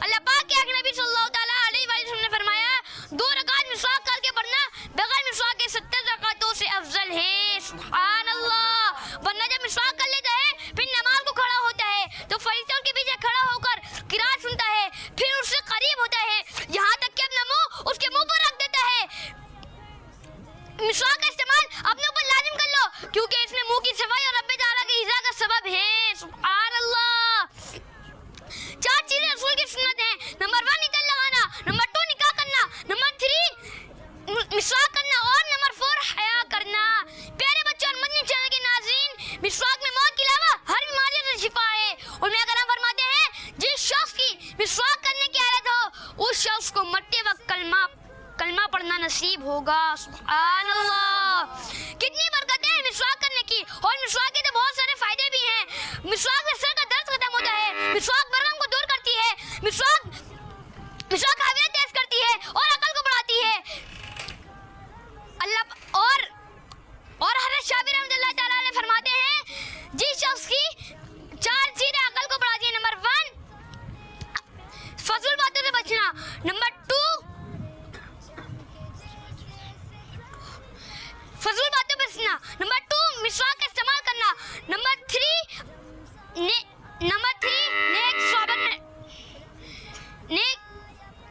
अल्लाह पाक के आगे नबी सल्लल्लाहु तआला अलैहि वसल्लम ने फरमाया, 2 रकात मिसवाक करके पढ़ना बगैर मिसवाक के 70 रकातों से अफजल है। सुभान अल्लाह। वरना जब मिसवाक कर लेता है फिर नमाज को खड़ा होता है तो फरिश्तों के पीछे खड़ा होकर किरात सुनता है, फिर उससे करीब होता है, यहाँ तक कि अपना मुंह उसके मुंह पर रख देता है। मिसवाक का इस्तेमाल अपने ऊपर लाजिम कर लो, क्योंकि इसमें मुंह की सफाई और रब्बे ताला की इज़ा का सबब है। सुभान अल्लाह। 4 चीजें रसूल की सुन्नत हैं। नंबर 1 इतर लगाना, नंबर 2 निकाह करना, नंबर 3 मिसवाक करना और नंबर 4 हया करना। प्यारे बच्चों और मदनी चैनल के नाज़रीन, मिसवाक में मौत के अलावा हर बीमारी से शिफा है। और मैं करम फरमाते हैं, जिस शख्स की मिसवाक करने की आदत हो उस शख्स को मरते वक्त कलमा पढ़ना नसीब होगा। सुभान अल्लाह। कितनी बरकतें हैं मिसवाक करने की, और मिसवाक के तो बहुत सारे फायदे भी हैं। मिसवाक से सर का दर्द खत्म होता है, मिसवाक बलगम को दूर करती है, मिसवाक हावियत तेज करती है और अकल को बढ़ाती है। अल्लाह और हज़रत शाफी रहमतुल्लाह तआला अलैह फरमाते हैं, जिस शख्स की 4 चीजें अकल को बढ़ाती है। नंबर 1 फजूल बातों से बचना, नंबर 2 फजूल बातों पर बचना, नंबर 2 मिसवाक का इस्तेमाल करना, नंबर 3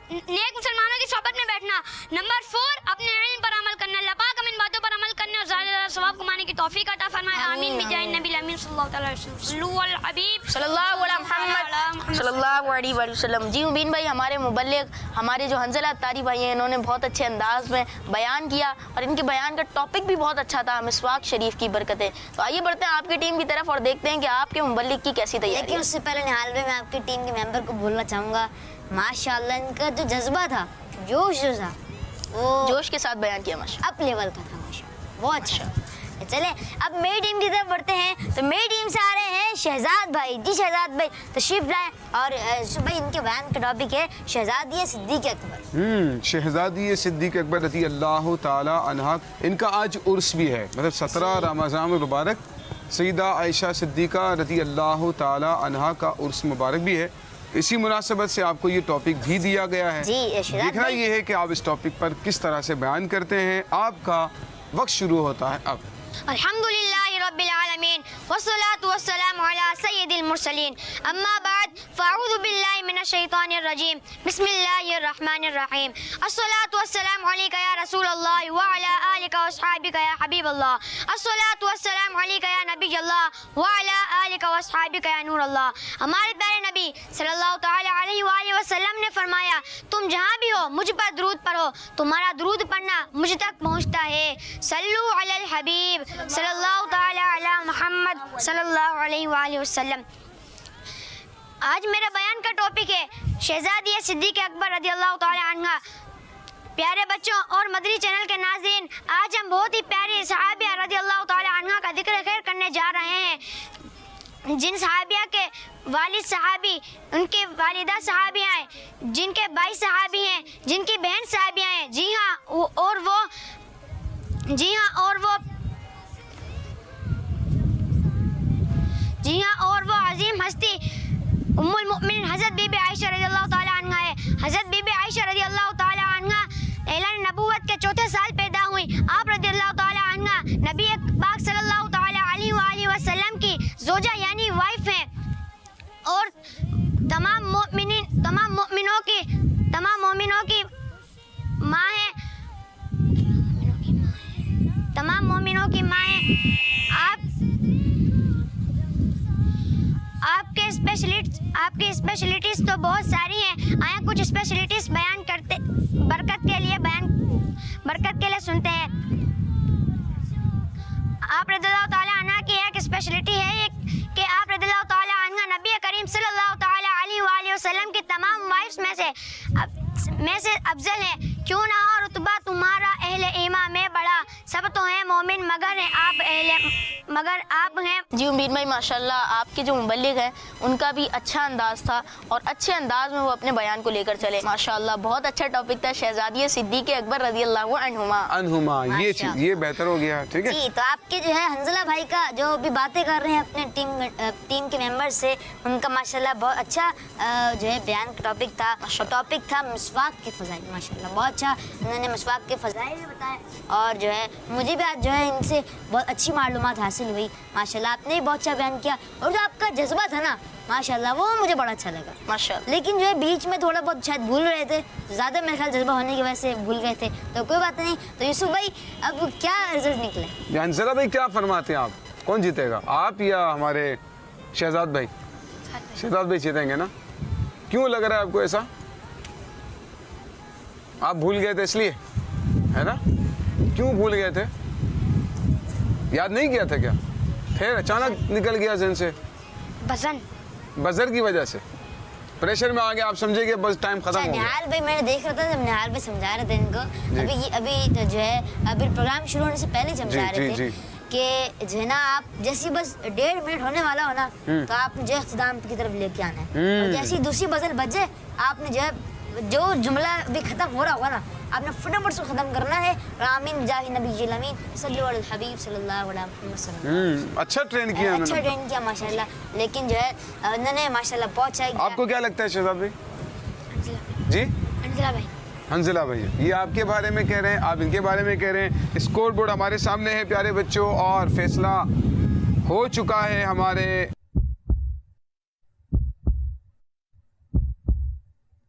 नेक मुसलमानों की सोबत में बैठना, नंबर 4 अपने इल्म पर अमल करना। अल्लाह पाक हम इन बातों पर अमल करने और ज़्यादा सवाब कमाने की तौफीक अता फरमाए। आमीन बिजाहि नबी अमीन सल्लल्लाहु अलैहि वसल्लम। सल्लु अला हबीब सल्लल्लाहु अलैहि मुहम्मद सल्लल्लाहु अलैहि वसल्लम। जी मुबीन भाई, हमारे मुबल्लिग हमारे जो हंसला अत्तारी भाई हैं, इन्होंने बहुत अच्छे अंदाज में बयान किया और इनके बयान का टॉपिक भी बहुत अच्छा था, मिसवाक शरीफ की बरकतें। तो आइए बढ़ते हैं आपकी टीम की तरफ और देखते हैं कि आपके मुबल्लिग की कैसी तैयारी है। लेकिन उससे पहले निहाल भाई, मैं आपकी टीम के मेंबर को बोलना चाहूँगा, माशाल्लाह इनका जो जज्बा था, जोश जो था, वो जोश के साथ बयान किया माशा। अप लेवल का था माशाल्लाह, बहुत अच्छा। चले अब मेरी टीम की तरफ बढ़ते हैं। तो मेरी टीम से आ रहे हैं शहजाद भाई। जी शहजाद भाई तशरीफ लाए। और भाई इनके बयान का टॉपिक है शहजादी सिद्दीक़ अकबर। शहजादी सिद्दीक़ अकबर रज़ी अल्लाह ताला अन्हा, इनका आज उर्स भी है, मतलब 17 रमज़ान मुबारक सईदा आयशा सिद्दीक़ा रज़ी अल्लाह ताला अन्हा का उर्स मुबारक भी है। इसी मुनासबत से आपको ये टॉपिक भी दिया गया है। जी शहजाद देखना भाई। ये है कि आप इस टॉपिक पर किस तरह से बयान करते हैं। आपका वक्त शुरू होता है अब। अल्हम्दुलिल्लाहि रब्बिल आलमीन वस्सलातु वस्सलामु अला सय्यिदिल मुरसलीन अम्मा बाद फ़अऊज़ु बिल्लाहि मिनश शैतानिर रजीम बिस्मिल्लाहिर रहमानिर रहीम अस्सलातु वस्सलामु अलैका या रसूलल्लाह व अला आलिका व अस्हाबिका या हबीबल्लाह अस्सलातु वस्सलामु अलैका या नबीयल्लाह व अला आलिका व अस्हाबिका या नूरल्लाह। हमारे प्यारे नबी सल्लल्लाहु तआला अलैहि व आलिहि वसल्लम ने फरमाया, तुम जहाँ भी हो मुझ पर दुरूद पढ़ो, तुम्हारा दुरूद पढ़ना मुझ तक पहुँचता है। सल्लु अलल हबीब सल्लल्लाहु तआला अला मुहम्मद सल्लल्लाहु अलैहि वालेहि वसल्लम। आज मेरे बयान का टॉपिक है शहजादी सिद्दीक़ अकबर रज़ी अल्लाह तआला अन्हा। प्यारे बच्चों और मदनी चैनल के नाज़रीन, आज हम बहुत ही प्यारी सहाबिया रज़ी अल्लाह तआला अन्हा का जिक्र खैर करने जा रहे हैं, जिन सहाबिया के वालिद सहाबी, उनके वालिदा सहाबियाँ हैं, जिनके भाई सहाबी हैं, जिनकी बहन सहाबियाँ हैं। जी हाँ, और वो अजीम हस्ती उम्मुल मोमिनीन हज़रत बीबी आयशा रज़ियल्लाहु ताला अन्हा है। हज़रत बीबी आयशा रज़ियल्लाहु ताला अन्हा ऐलान नबूवत के चौथे साल पैदा हुई। आप रज़ियल्लाहु ताला अन्हा नबी पाक सल्लल्लाहु ताला अलैहि वसल्लम की जोजा यानी वाइफ हैं और तमाम मोमिनों की माँ है। तमाम मोमिनों की माँ है। आपकी स्पेशलिटीज़ तो बहुत सारी हैं। आया कुछ स्पेशलिटीज़ बयान करते बरकत के लिए सुनते हैं। आप रज़ियल्लाहु ताला अन्हा की एक स्पेशलिटी है कि आप रज़ियल्लाहु ताला अन्हा नबी करीम सल्लल्लाहु ताला अलैहि वसल्लम की तमाम वाइफ्स में से अफजल है। क्यों ना हो रुतबा तुम्हारा अहले ईमान में बड़ा, सब तो हैं मोमिन मगर आप हैं। जी उम्मीद भाई माशाल्लाह आपके जो मुबल्लिग हैं उनका भी अच्छा अंदाज़ था और अच्छे अंदाज में वो अपने बयान को लेकर चले। माशाल्लाह बहुत अच्छा टॉपिक था शहजादी सिद्दीक़ अकबर रज़ियल्लाहु अन्हुमा। ये बेहतर हो गया। ठीक है जी, तो आपके जो है हंजला भाई का जो भी बातें कर रहे हैं अपने टीम के मेंबर से, उनका माशाल्लाह बहुत अच्छा जो है बयान का टॉपिक था। टॉपिक था मिसवाक के फ़ज़ाइल। माशाल्लाह बहुत अच्छा उन्होंने मिसवाक के फ़ज़ाइल भी बताए और जो है मुझे भी आज जो है इनसे बहुत अच्छी मालूमात हासिल हुई। माशाल्लाह आपने भी बहुत अच्छा बयान किया और जो आपका जज्बा था ना माशाल्लाह वो मुझे बड़ा अच्छा लगा माशाल्लाह। लेकिन जो है बीच में थोड़ा बहुत शायद भूल रहे थे, ज़्यादा मेरे ख्याल जज्बा होने की वजह से भूल गए थे, तो कोई बात नहीं। तो यूसुफ भाई अब क्या रिजल्ट निकले? हंसला भाई क्या फरमाते हैं आप, कौन जीतेगा, आप या हमारे शहजाद भाई? शहजाद भाई जीतेंगे ना? क्यों लग रहा है आपको ऐसा? आप भूल गए थे इसलिए, है ना? क्यों भूल गए थे? याद नहीं किया था क्या? फिर अचानक निकल गया जहन से? बजर की वजह से प्रेशर में आ गया, आप समझे कि बस टाइम खत्म हो गया। निहाल भाई मैंने देख रहा था जब निहाल भाई समझा रहे थे इनको, अभी तो जो है अभी प्रोग्राम शुरू होने से पहले समझा रहे थे कि जो है ना आप जैसी बस 1.5 मिनट होने वाला हो ना तो आपने जो इख्तिताम की तरफ लेके आना है और जैसी दूसरी गजल बजे आपने जो है जो जुमला भी खत्म हो रहा होगा ना आपने फटाफट से खत्म करना है। आमीन जाहि नबी अमीन सल्लल्लाहु अलैहि हबीब सल्लल्लाहु अलैहि वसल्लम। अच्छा ट्रेन किया, अच्छा ट्रेन किया माशाल्लाह। लेकिन जो है उन्होंने माशाल्लाह बहुत अच्छा किया। आपको क्या लगता है शहजाद भाई? जी हंजला भाई ये आपके बारे में कह रहे हैं, आप इनके बारे में कह रहे हैं। स्कोर बोर्ड हमारे सामने है प्यारे बच्चों और फैसला हो चुका है। हमारे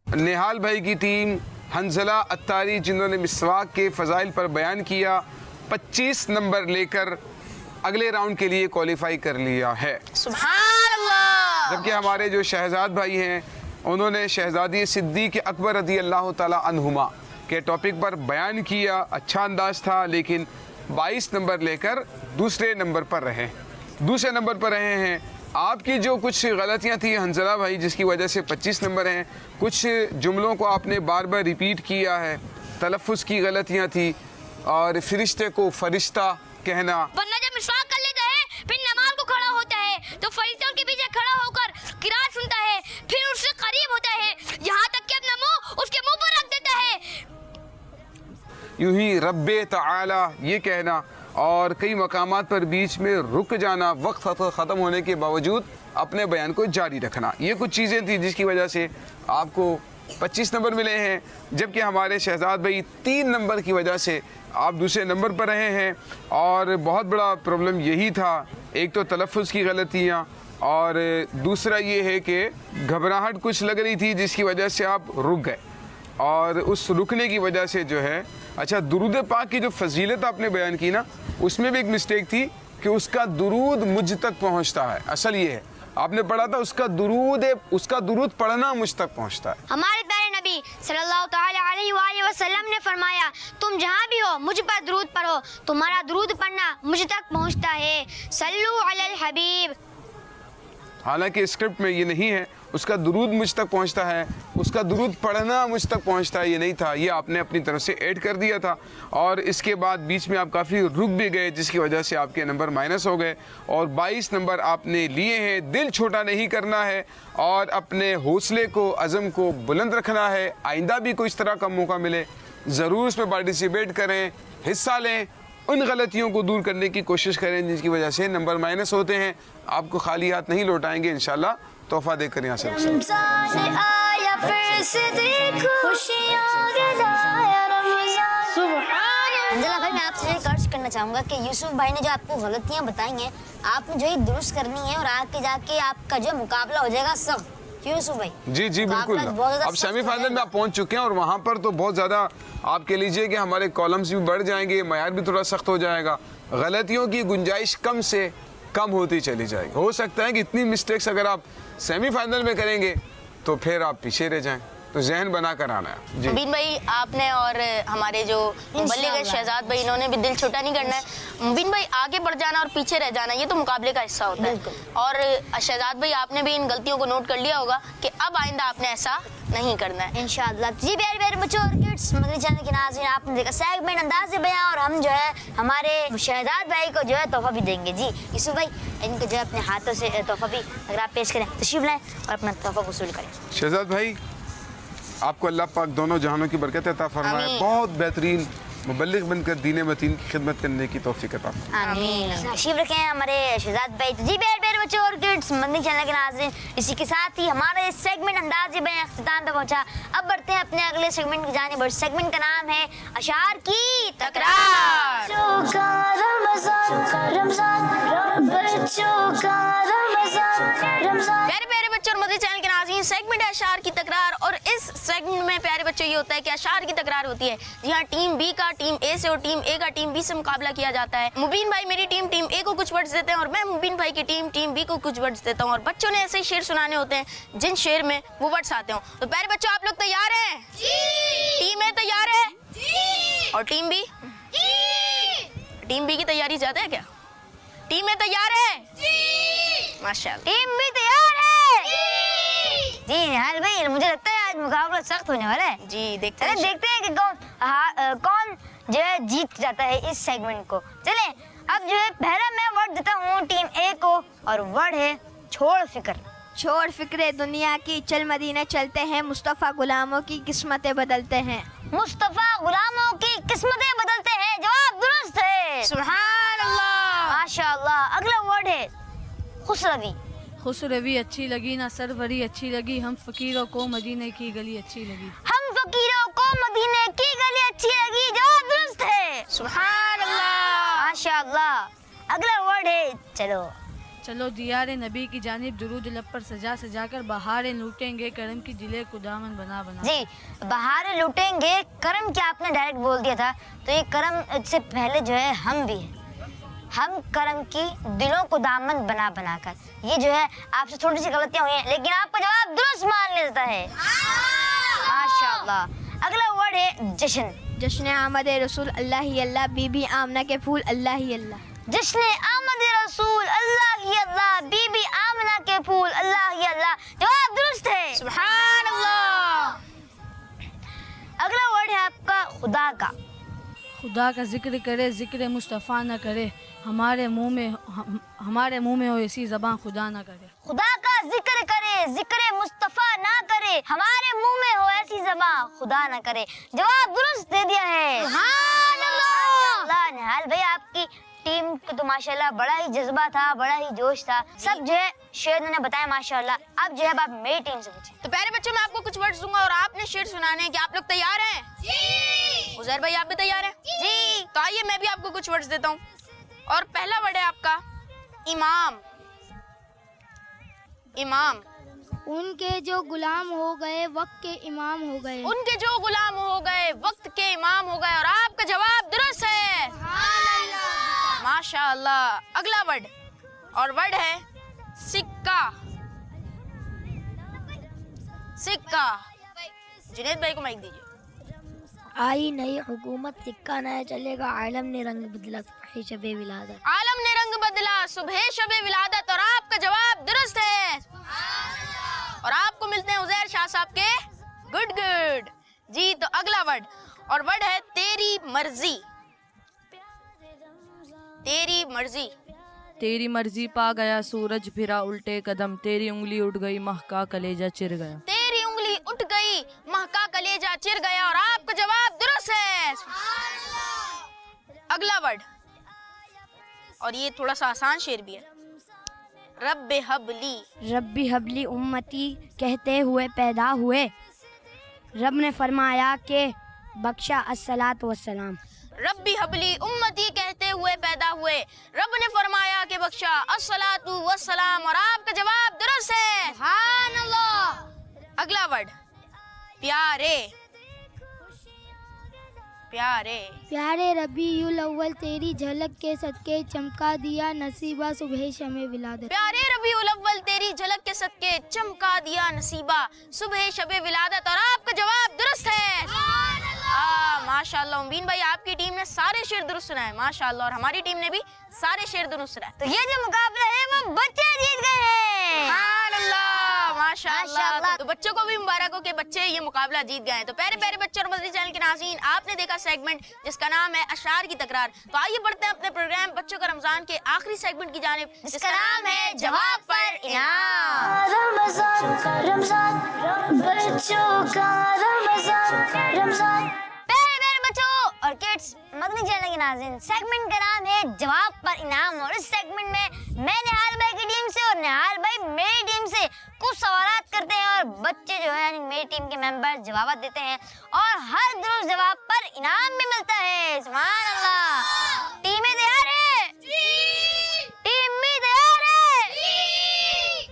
निहाल भाई की टीम हंजला अत्तारी जिन्होंने मिसवाक के फ़ज़ाइल पर बयान किया 25 नंबर लेकर अगले राउंड के लिए क्वालिफाई कर लिया है। सुभान अल्लाह। जबकि हमारे जो शहजाद भाई हैं उन्होंने शहजादी सिद्दीक़ अकबर रज़ी अल्लाह ताला अन्हुमा के टॉपिक पर बयान किया। अच्छा अंदाज था लेकिन 22 नंबर लेकर दूसरे नंबर पर रहे हैं। आपकी जो कुछ गलतियां थी हंजला भाई जिसकी वजह से 25 नंबर हैं, कुछ जुमलों को आपने बार बार रिपीट किया है तलफ़्फ़ुज़ की गलतियाँ थी और फरिश्ते को फरिश्ता कहना। वरना जब मिसवाक कर लेता है फिर नमाज को खड़ा होता है तो फरिश्तों के पीछे खड़ा होकर किरात सुनता है, फिर उससे करीब होता है, यहाँ तक कि अपना मुंह उसके मुंह पर रख देता है। यूं ही रब्बे तआला ये कहना और कई मकामात पर बीच में रुक जाना, वक्त ख़त्म होने के बावजूद अपने बयान को जारी रखना, ये कुछ चीज़ें थी जिसकी वजह से आपको 25 नंबर मिले हैं, जबकि हमारे शहजाद भाई 3 नंबर की वजह से आप दूसरे नंबर पर रहे हैं। और बहुत बड़ा प्रॉब्लम यही था, एक तो तलफ़्फ़ुज़ की गलतियाँ और दूसरा ये है कि घबराहट कुछ लग रही थी जिसकी वजह से आप रुक गए, और उस रुकने की वजह से जो है, अच्छा दुरूद पाक की जो फजीलत आपने बयान की ना, उसमें भी एक मिस्टेक थी कि उसका दुरूद मुझ तक पहुंचता है। असल ये है, आपने पढ़ा था उसका दुरूद पढ़ना मुझ तक पहुंचता है। हमारे प्यारे नबी सल्लल्लाहु तआला अलैहि वसल्लम ने फरमाया, तुम जहाँ भी हो मुझ पर दुरूद पढ़ो, तुम्हारा दुरूद पढ़ना मुझ तक पहुँचता है। सल्लु अलल हबीब। हालांकि स्क्रिप्ट में ये नहीं है उसका दुरूद मुझ तक पहुंचता है, उसका दुरूद पढ़ना मुझ तक पहुंचता है, ये नहीं था, ये आपने अपनी तरफ से ऐड कर दिया था। और इसके बाद बीच में आप काफ़ी रुक भी गए जिसकी वजह से आपके नंबर माइनस हो गए और 22 नंबर आपने लिए हैं। दिल छोटा नहीं करना है और अपने हौसले को, अज़म को बुलंद रखना है। आइंदा भी कोई इस तरह का मौका मिले ज़रूर उसमें पार्टिसिपेट करें, हिस्सा लें, उन गलतियों को दूर करने की कोशिश करें जिसकी वजह से नंबर माइनस होते हैं। आपको खाली हाथ नहीं लौटाएंगे इंशाल्लाह। तोहफा देकर यहाँ से रमज़ान आया फिर से देखो खुशियाँ गिराया रमज़ान। अंजला भाई, मैं आपसे एक अर्ज करना चाहूँगा कि यूसुफ भाई ने जो आपको गलतियाँ बताई हैं, आपने जो ही दुरुस्त करनी है और आगे जाके आपका जो मुकाबला हो जाएगा सख्त। यूसुफ भाई जी जी बिल्कुल। अब सेमीफाइनल में आप पहुंच चुके हैं और वहाँ पर तो बहुत ज़्यादा आप कह लीजिए कि हमारे कॉलम्स भी बढ़ जाएंगे, मयार भी थोड़ा सख्त हो जाएगा, गलतियों की गुंजाइश कम से कम होती चली जाएगी। हो सकता है कि इतनी मिस्टेक्स अगर आप सेमीफाइनल में करेंगे तो फिर आप पीछे रह जाएं, तो जहन बना कर आना है। जी मुबीन भाई, आपने और हमारे जो मुबल्लिग है शहजाद भाई, इन्होंने भी दिल छोटा नहीं करना है। मुबीन भाई, आगे बढ़ जाना और पीछे रह जाना ये तो मुकाबले का हिस्सा होता है। और शहजाद भाई, आपने भी इन गलतियों को नोट कर लिया होगा कि अब आइंदा आपने ऐसा नहीं करना है इंशाअल्लाह। जी प्यारे प्यारे बच्चों और किड्स, मदनी चैनल के नाज़रीन, आपने देखा सेगमेंट अंदाज़े बयां और हम जो है हमारे शहजाद भाई को जो है तोहफा भी देंगे। जी यूसुफ भाई, इनको जो है अपने हाथों से तोहफा भी अगर आप पेश करें, तशरीफ लाएं और अपना तोहफा वसूल करें। शहजाद भाई, आपको अल्लाह पाक दोनों जहानों की बरकत अता फरमाए, बहुत बेहतरीन मुबल्लिग बनकर दीन मतीन की खिदमत करने की तौफीक अता फरमाए। आमीन। तशरीफ रखें हमारे शहजाद भाई। जी प्यारे प्यारे बच्चों और किड्स, मदनी चैनल के नाज़रीन, इसी के साथ ही हमारा ये सेगमेंट अंदाज़े बयां इख्तिताम पे पहुंचा। अब बढ़ते हैं अपने अगले सेगमेंट की जानिब और सेगमेंट का नाम है अशार की तकरार। बच्चों का रमज़ान रमज़ान बच्चों का रमज़ान। प्यारे प्यारे बच्चों और मदनी चैनल के नाज़रीन, सेगमेंट है अशार की तकरार। और इस सेगमेंट में प्यारे बच्चों ये होता है कि अशार की तकरार होती है। जी हाँ, टीम बी का टीम ए से और टीम ए का टीम बी से मुकाबला किया जाता है। मुबीन भाई मेरी टीम ए को कुछ वर्ड्स देते हैं और मैं मुबीन भाई की टीम बी को कुछ वर्ड्स देता हूँ और बच्चों ने ऐसे ही शेर सुनाने होते हैं जिन शेर में वो वर्ड्स आते हो। तो प्यारे बच्चों, आप लोग तैयार हैं? टीम ए तैयार है और टीम बी की तैयारी ज्यादा है क्या? टीम ए तैयार है? माशाल्लाह। टीम भी तैयार है? जी निहाल भाई, मुझे लगता है आज मुकाबला सख्त होने वाला है। जी देखते चले हैं देखते हैं कि कौन जो है जीत जाता है इस सेगमेंट को। चले अब जो है पहला मैं वर्ड देता हूँ टीम ए को और वर्ड है छोड़ फिक्र। छोड़ फिक्रे दुनिया की, चल मदीने चलते हैं, मुस्तफ़ा गुलामों की किस्मतें बदलते हैं। मुस्तफा गुलामों की किस्मतें बदलते हैं। जवाब दुरुस्त है। सुभान अल्लाह। माशाअल्लाह। अगला वर्ड है खुसरवी। खुसरवी अच्छी लगी ना सरवरी अच्छी लगी, हम फकीरों को मदीने की गली अच्छी लगी। हम फकीरों को मदीने की गली अच्छी लगी। जवाब दुरुस्त है। सुभान अल्लाह। माशाअल्लाह। अगला वर्ड है चलो। चलो दियारे नबी की जानिब दुरूद लब पर सजा सजा कर बहारें लूटेंगे, करम की जिले को दामन बना बना। जी, बहारें लूटेंगे, करम क्या आपने डायरेक्ट बोल दिया था, तो ये करम से पहले जो है हम भी है। हम करम की दिलों को दामन बना बना कर, ये जो है आपसे थोड़ी सी गलतियां हुई हैं लेकिन आपका जवाब दुरुस्त मान लेता है। माशाअल्लाह। अगला वर्ड है जश्न। जश्न आमद रसूल अल्लाह ही अल्लाह, बीबी आमना के फूल अल्लाह ही अल्लाह। जश्न आमद रसूल अल्लाह ही अल्लाह, बीबी आमना के फूल अल्लाह ही अल्लाह। जवाब दुरुस्त है। सुभान अल्लाह। अगला वर्ड है आपका खुदा का। खुदा का जिक्र करे जिक्र मुस्तफ़ा न करे, हमारे मुंह में हो ऐसी ज़बान खुदा न करे। खुदा का जिक्र करे जिक्र मुस्तफ़ा ना करे, हमारे मुंह में हो ऐसी ज़बान खुदा ना करे। जवाब दुरुस्त दे दिया है। माशाअल्लाह। निहाल भाई आपकी टीम को तो माशाअल्लाह बड़ा ही जज्बा था, बड़ा ही जोश था, सब जो है शेर ने बताया माशाअल्लाह। अब जो है आप मेरी टीम से पूछें। तो प्यारे बच्चों मैं आपको कुछ वर्ड्स दूंगा और आपने शेर सुनाने हैं। क्या आप लोग तैयार हैं? जी। उज़ैर भाई आप भी तैयार हैं? जी। तो आइए मैं भी आपको कुछ वर्ड्स देता हूँ। और पहला वर्ड है आपका इमाम। इमाम। उनके जो गुलाम हो गए वक्त के इमाम हो गए। उनके जो गुलाम हो गए वक्त के इमाम हो गए। और आपका जवाब दुरुस्त है। माशाअल्लाह। अगला वर्ड और वर्ड है सिक्का। सिक्का। जुनैद भाई को माइक दीजिए। आई नई हुकूमत सिक्का नया चलेगा, आलम ने रंग बदला सुबह शबे विलादत। आलम ने रंग बदला सुबह शबे विलादत। और आपका जवाब दुरुस्त है। और आपको मिलते हैं उज़ैर शाह साहब के गुड गुड जी। तो अगला वर्ड और वर्ड है तेरी मर्जी। तेरी मर्जी। तेरी मर्जी पा गया सूरज फिरा उल्टे कदम, तेरी उंगली उठ गई महका कलेजा चिर गया। तेरी उंगली उठ गई महका कलेजा चिर गया। और आपका जवाब दुरुस्त है। अगला वर्ड और ये थोड़ा सा आसान शेर भी है। रब्बे हबली। रब्बी हबली उम्मती कहते हुए पैदा हुए, रब ने फरमाया कि बख्शा अस्सलात वस्सलाम। रब्बी हबली उम्मती कहते हुए पैदा हुए, रब ने फरमाया कि बख्शा अस्सलातु वस्सलाम। और आपका जवाब दुरुस्त है। सुभान अल्लाह। अगला वर्ड प्यारे। प्यारे। प्यारे रबीउल अव्वल तेरी झलक के सदके चमका दिया नसीबा सुबह शमे विलादत। प्यारे रबीउल अव्वल तेरी झलक के सदके चमका दिया नसीबा सुबह शबे विलादत। और आपका जवाब दुरुस्त है। माशाअल्लाह। उम्मीन भाई आपकी टीम ने सारे शेर दुरुस्त सुनाए माशाअल्लाह। और हमारी टीम ने भी सारे शेर दुरुस्त सुनाए। तो ये जो मुकाबला है वो बच्चे जीत गए हैं। सुभानअल्लाह माशाअल्लाह। तो बच्चों को भी मुबारक हो कि बच्चे ये मुकाबला जीत गए हैं। तो प्यारे प्यारे बच्चों और मदनी चैनल के नाज़रीन आपने देखा सेगमेंट जिसका नाम है अशार की तकरार। तो आइए बढ़ते हैं अपने प्रोग्राम बच्चों का रमजान के आखिरी सेगमेंट की जानिब जिसका नाम है जवाब पर इनाम। रमजान रमजान बच्चों का रमजान रमजान। प्यारे बच्चों और किड्स मदनी चैनल के नाज़रीन सेगमेंट का नाम है जवाब पर इनाम। और इस सेगमेंट में मैं निहाल भाई की टीम से और निहाल भाई मेरी टीम से कुछ सवाल करते हैं और बच्चे जो है यानी मेरी टीम के मेंबर जवाब देते हैं और हर दुरुस्त जवाब पर इनाम भी मिलता है। सुभान अल्लाह। टीमें तैयार है? टीम भी तैयार है?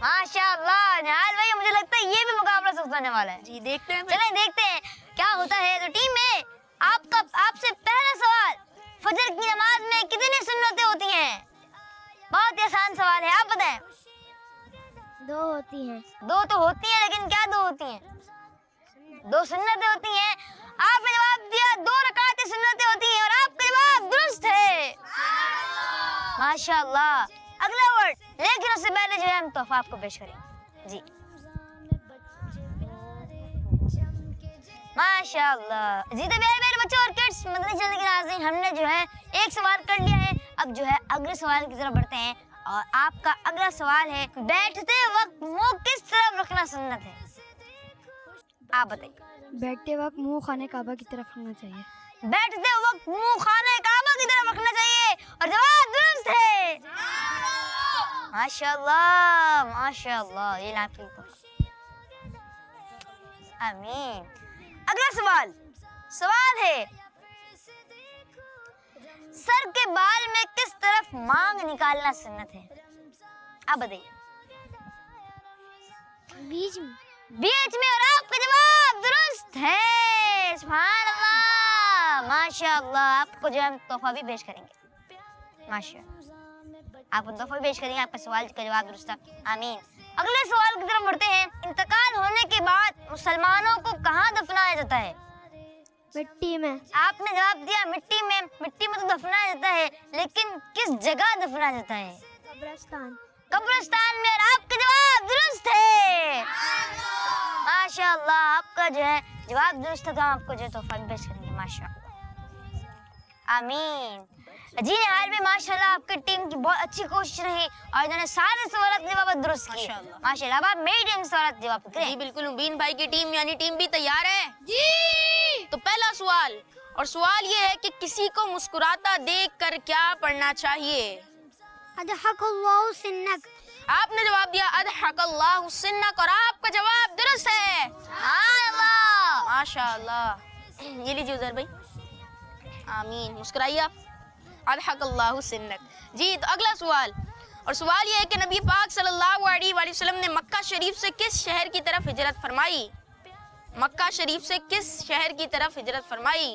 माशाअल्लाह। निहाल भाई मुझे लगता है ये भी मुकाबला सख्त होने वाला है। जी देखते हैं। चलें देखते हैं क्या होता है। तो टीम में आपसे पहला सवाल, फजर की नमाज में कितनी सुन्नतें होती हैं? बहुत ही आसान सवाल है, आप बताएं। 2 होती हैं। 2 तो होती हैं, लेकिन क्या 2 होती हैं? 2 सुन्नतें होती हैं। आपने जवाब दिया 2 रकातें सुन्नतें होती हैं और आपका जवाब दुरुस्त है। माशाअल्लाह। अगला वर्ड, लेकिन उससे पहले जो है हम तोहफा आपको पेश करेंगे। जी माशाअल्लाह। जी तो मेरे बच्चों और किड्स मदनी चैनल के नाज़रीन हमने जो है एक सवाल कर लिया है। अब जो है अगले सवाल की तरफ बढ़ते हैं और आपका अगला सवाल है बैठते वक्त मुंह किस तरफ रखना सुन्नत है? आप बताइए। बैठते वक्त मुंह खाने काबा की तरफ रखना चाहिए। बैठते वक्त मुंह खाने काबा की तरफ रखना चाहिए और जवाब दुरुस्त है। माशाअल्लाह माशाअल्लाह। ये आपकी आमीन। अगला सवाल है सर के बाल में किस तरफ मांग निकालना सुन्नत है? आप बताइए। बीच में। बीच में। और आपका जवाब दुरुस्त है। सुभान अल्लाह माशाअल्लाह। आपको जो हम तोहफा भी पेश करेंगे। माशाअल्लाह आपको तोहफा भी पेश करेंगे। आपका सवाल का जवाब दुरुस्त था। आमीन। अगले सवाल की तरफ बढ़ते हैं। इंतकाल होने के बाद मुसलमानों को कहाँ दफनाया जाता है? मिट्टी में। आपने जवाब दिया मिट्टी में। मिट्टी में तो दफनाया जाता है, लेकिन किस जगह दफनाया जाता है? कब्रिस्तान। कब्रिस्तान में। और आपका जवाब दुरुस्त है। माशाअल्लाह, आपका जो है जवाब दुरुस्त था, तो हम आपको जो है तोहफा भी पेश करेंगे। माशाअल्लाह, आमीन। जी निहाल भाई, माशाल्लाह आपकी टीम की बहुत अच्छी कोशिश रही और इन्होंने सारे सवाल जवाब दुरुस्त किए। माशाल्लाह। अब आप मेरी टीम के सवाल जवाब करें। जी बिल्कुल, मुबीन भाई की टीम यानी टीम भी तैयार है जी। तो पहला सवाल, और सवाल ये है कि किसी को मुस्कुराता देखकर क्या पढ़ना चाहिए? अदहकल्लाहु सिन्नक। आपने जवाब दिया अदहकल्लाहु सिन्नक और आपका जवाब दुरुस्त है। माशाअल्लाह। ये लीजिए उजर भाई, आमीन, मुस्कुराइए आप। अदहकल्लाहु सिन्नक। जी तो अगला सवाल, और सवाल ये है कि नबी पाक सल्लल्लाहु अलैहि वसल्लम ने मक्का शरीफ से किस शहर की तरफ हिजरत फरमाई? मक्का शरीफ से किस शहर की तरफ हिजरत फरमाई?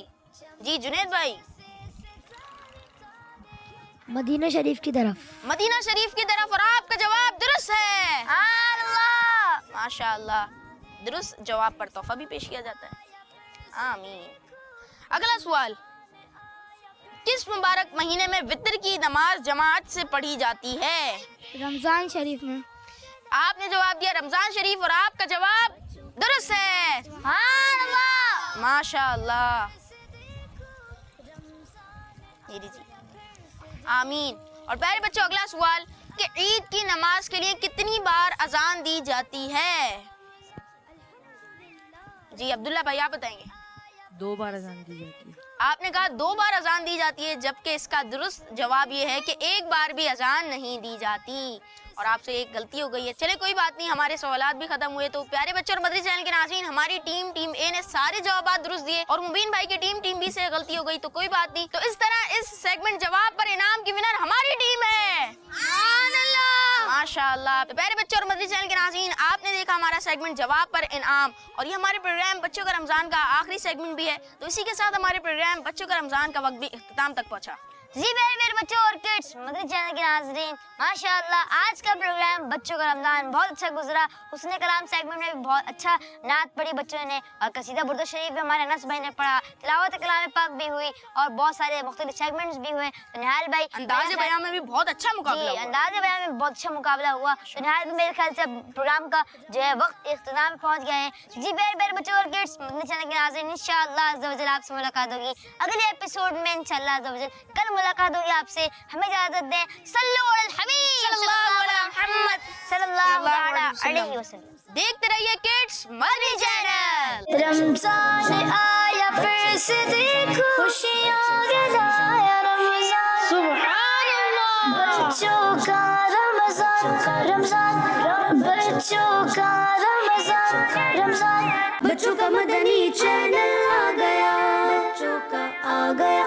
जी जुनैद भाई। मदीना शरीफ की तरफ। मदीना शरीफ की तरफ और आपका जवाब दुरुस्त है। माशाअल्लाह, दुरुस्त जवाब पर तोहफा भी पेश किया जाता है। आमीन। अगला सवाल, किस मुबारक महीने में वितर की नमाज जमात से पढ़ी जाती है? रमजान शरीफ में। आपने जवाब दिया रमजान शरीफ और आपका जवाब दुरुस्त है। माशाअल्लाह। आमीन। और प्यारे बच्चों, अगला सवाल कि ईद की नमाज के लिए कितनी बार अजान दी जाती है? जी अब्दुल्ला भाई आप बताएंगे। 2 बार अजान दी जाती है। आपने कहा 2 बार अजान दी जाती है, जबकि इसका दुरुस्त जवाब ये है कि 1 बार भी अजान नहीं दी जाती और आपसे एक गलती हो गई है। चले कोई बात नहीं, हमारे सवालात भी खत्म हुए। तो प्यारे बच्चों और मदरी चैनल के नाज़रीन, हमारी टीम ए ने सारे जवाब दुरुस्त दिए और मुबीन भाई की टीम बी से गलती हो गई, तो कोई बात नहीं। तो इस तरह इस सेगमेंट जवाब पर इनाम की विनर हमारी टीम है। माशाअल्लाह। तो प्यारे बच्चों और मदरी चैनल के नाज़रीन, आपने देखा हमारा सेगमेंट जवाब पर इनाम, और ये हमारे प्रोग्राम बच्चों का रमजान का आखिरी सेगमेंट भी है। तो इसी के साथ हमारे प्रोग्राम बच्चों का रमजान का वक्त भी इख्तिताम तक पहुंचा। जी मेरे बच्चों और किड्स मदरी चैनल के नाज़रीन, माशाअल्लाह आज का प्रोग्राम बच्चों का रमजान बहुत अच्छा गुजरा। हुस्ने कलाम सेगमेंट में भी बहुत अच्छा नात पढ़ी बच्चों ने, और कसीदा बुर्द शरीफ भी हमारे अनस भाई ने पढ़ा, तिलावत कलाम पाक भी हुई और बहुत सारे मुख्तलिफ सेगमेंट्स भी हुए। तो निहाल भाई अंदाज़े बयान में भी बहुत अच्छा मुकाबला हुआ। अंदाज़े बयान में बहुत अच्छा मुकाबला हुआ। तो निहाल भाई मेरे ख्याल से प्रोग्राम का जो है वक्त इख्तिताम पहुँच गए हैं। जी मेरे बच्चों और किड्स मदरी चैनल के नाज़रीन, इंशाअल्लाह अज़्ज़ा व जल आपसे मुलाकात होगी अगले एपिसोड में इंशाअल्लाह अज़्ज़ा व जल। कल मुलाकात होगी आपसे, हमें इजाजत दें। सल्लल्लाहु अलल हबीब सल्लल्लाहु अलैहि वसल्लम। देखते रहिए किड्स मदरी चैनल। रमजान आया फिर से देखो, खुशियाँ गिराया रमजान, सुभान अल्लाह। बच्चों का रमजान रमजान, बच्चों का रमजान रमजान, बच्चों का मदनी चैनल आ गया, बच्चों का आ गया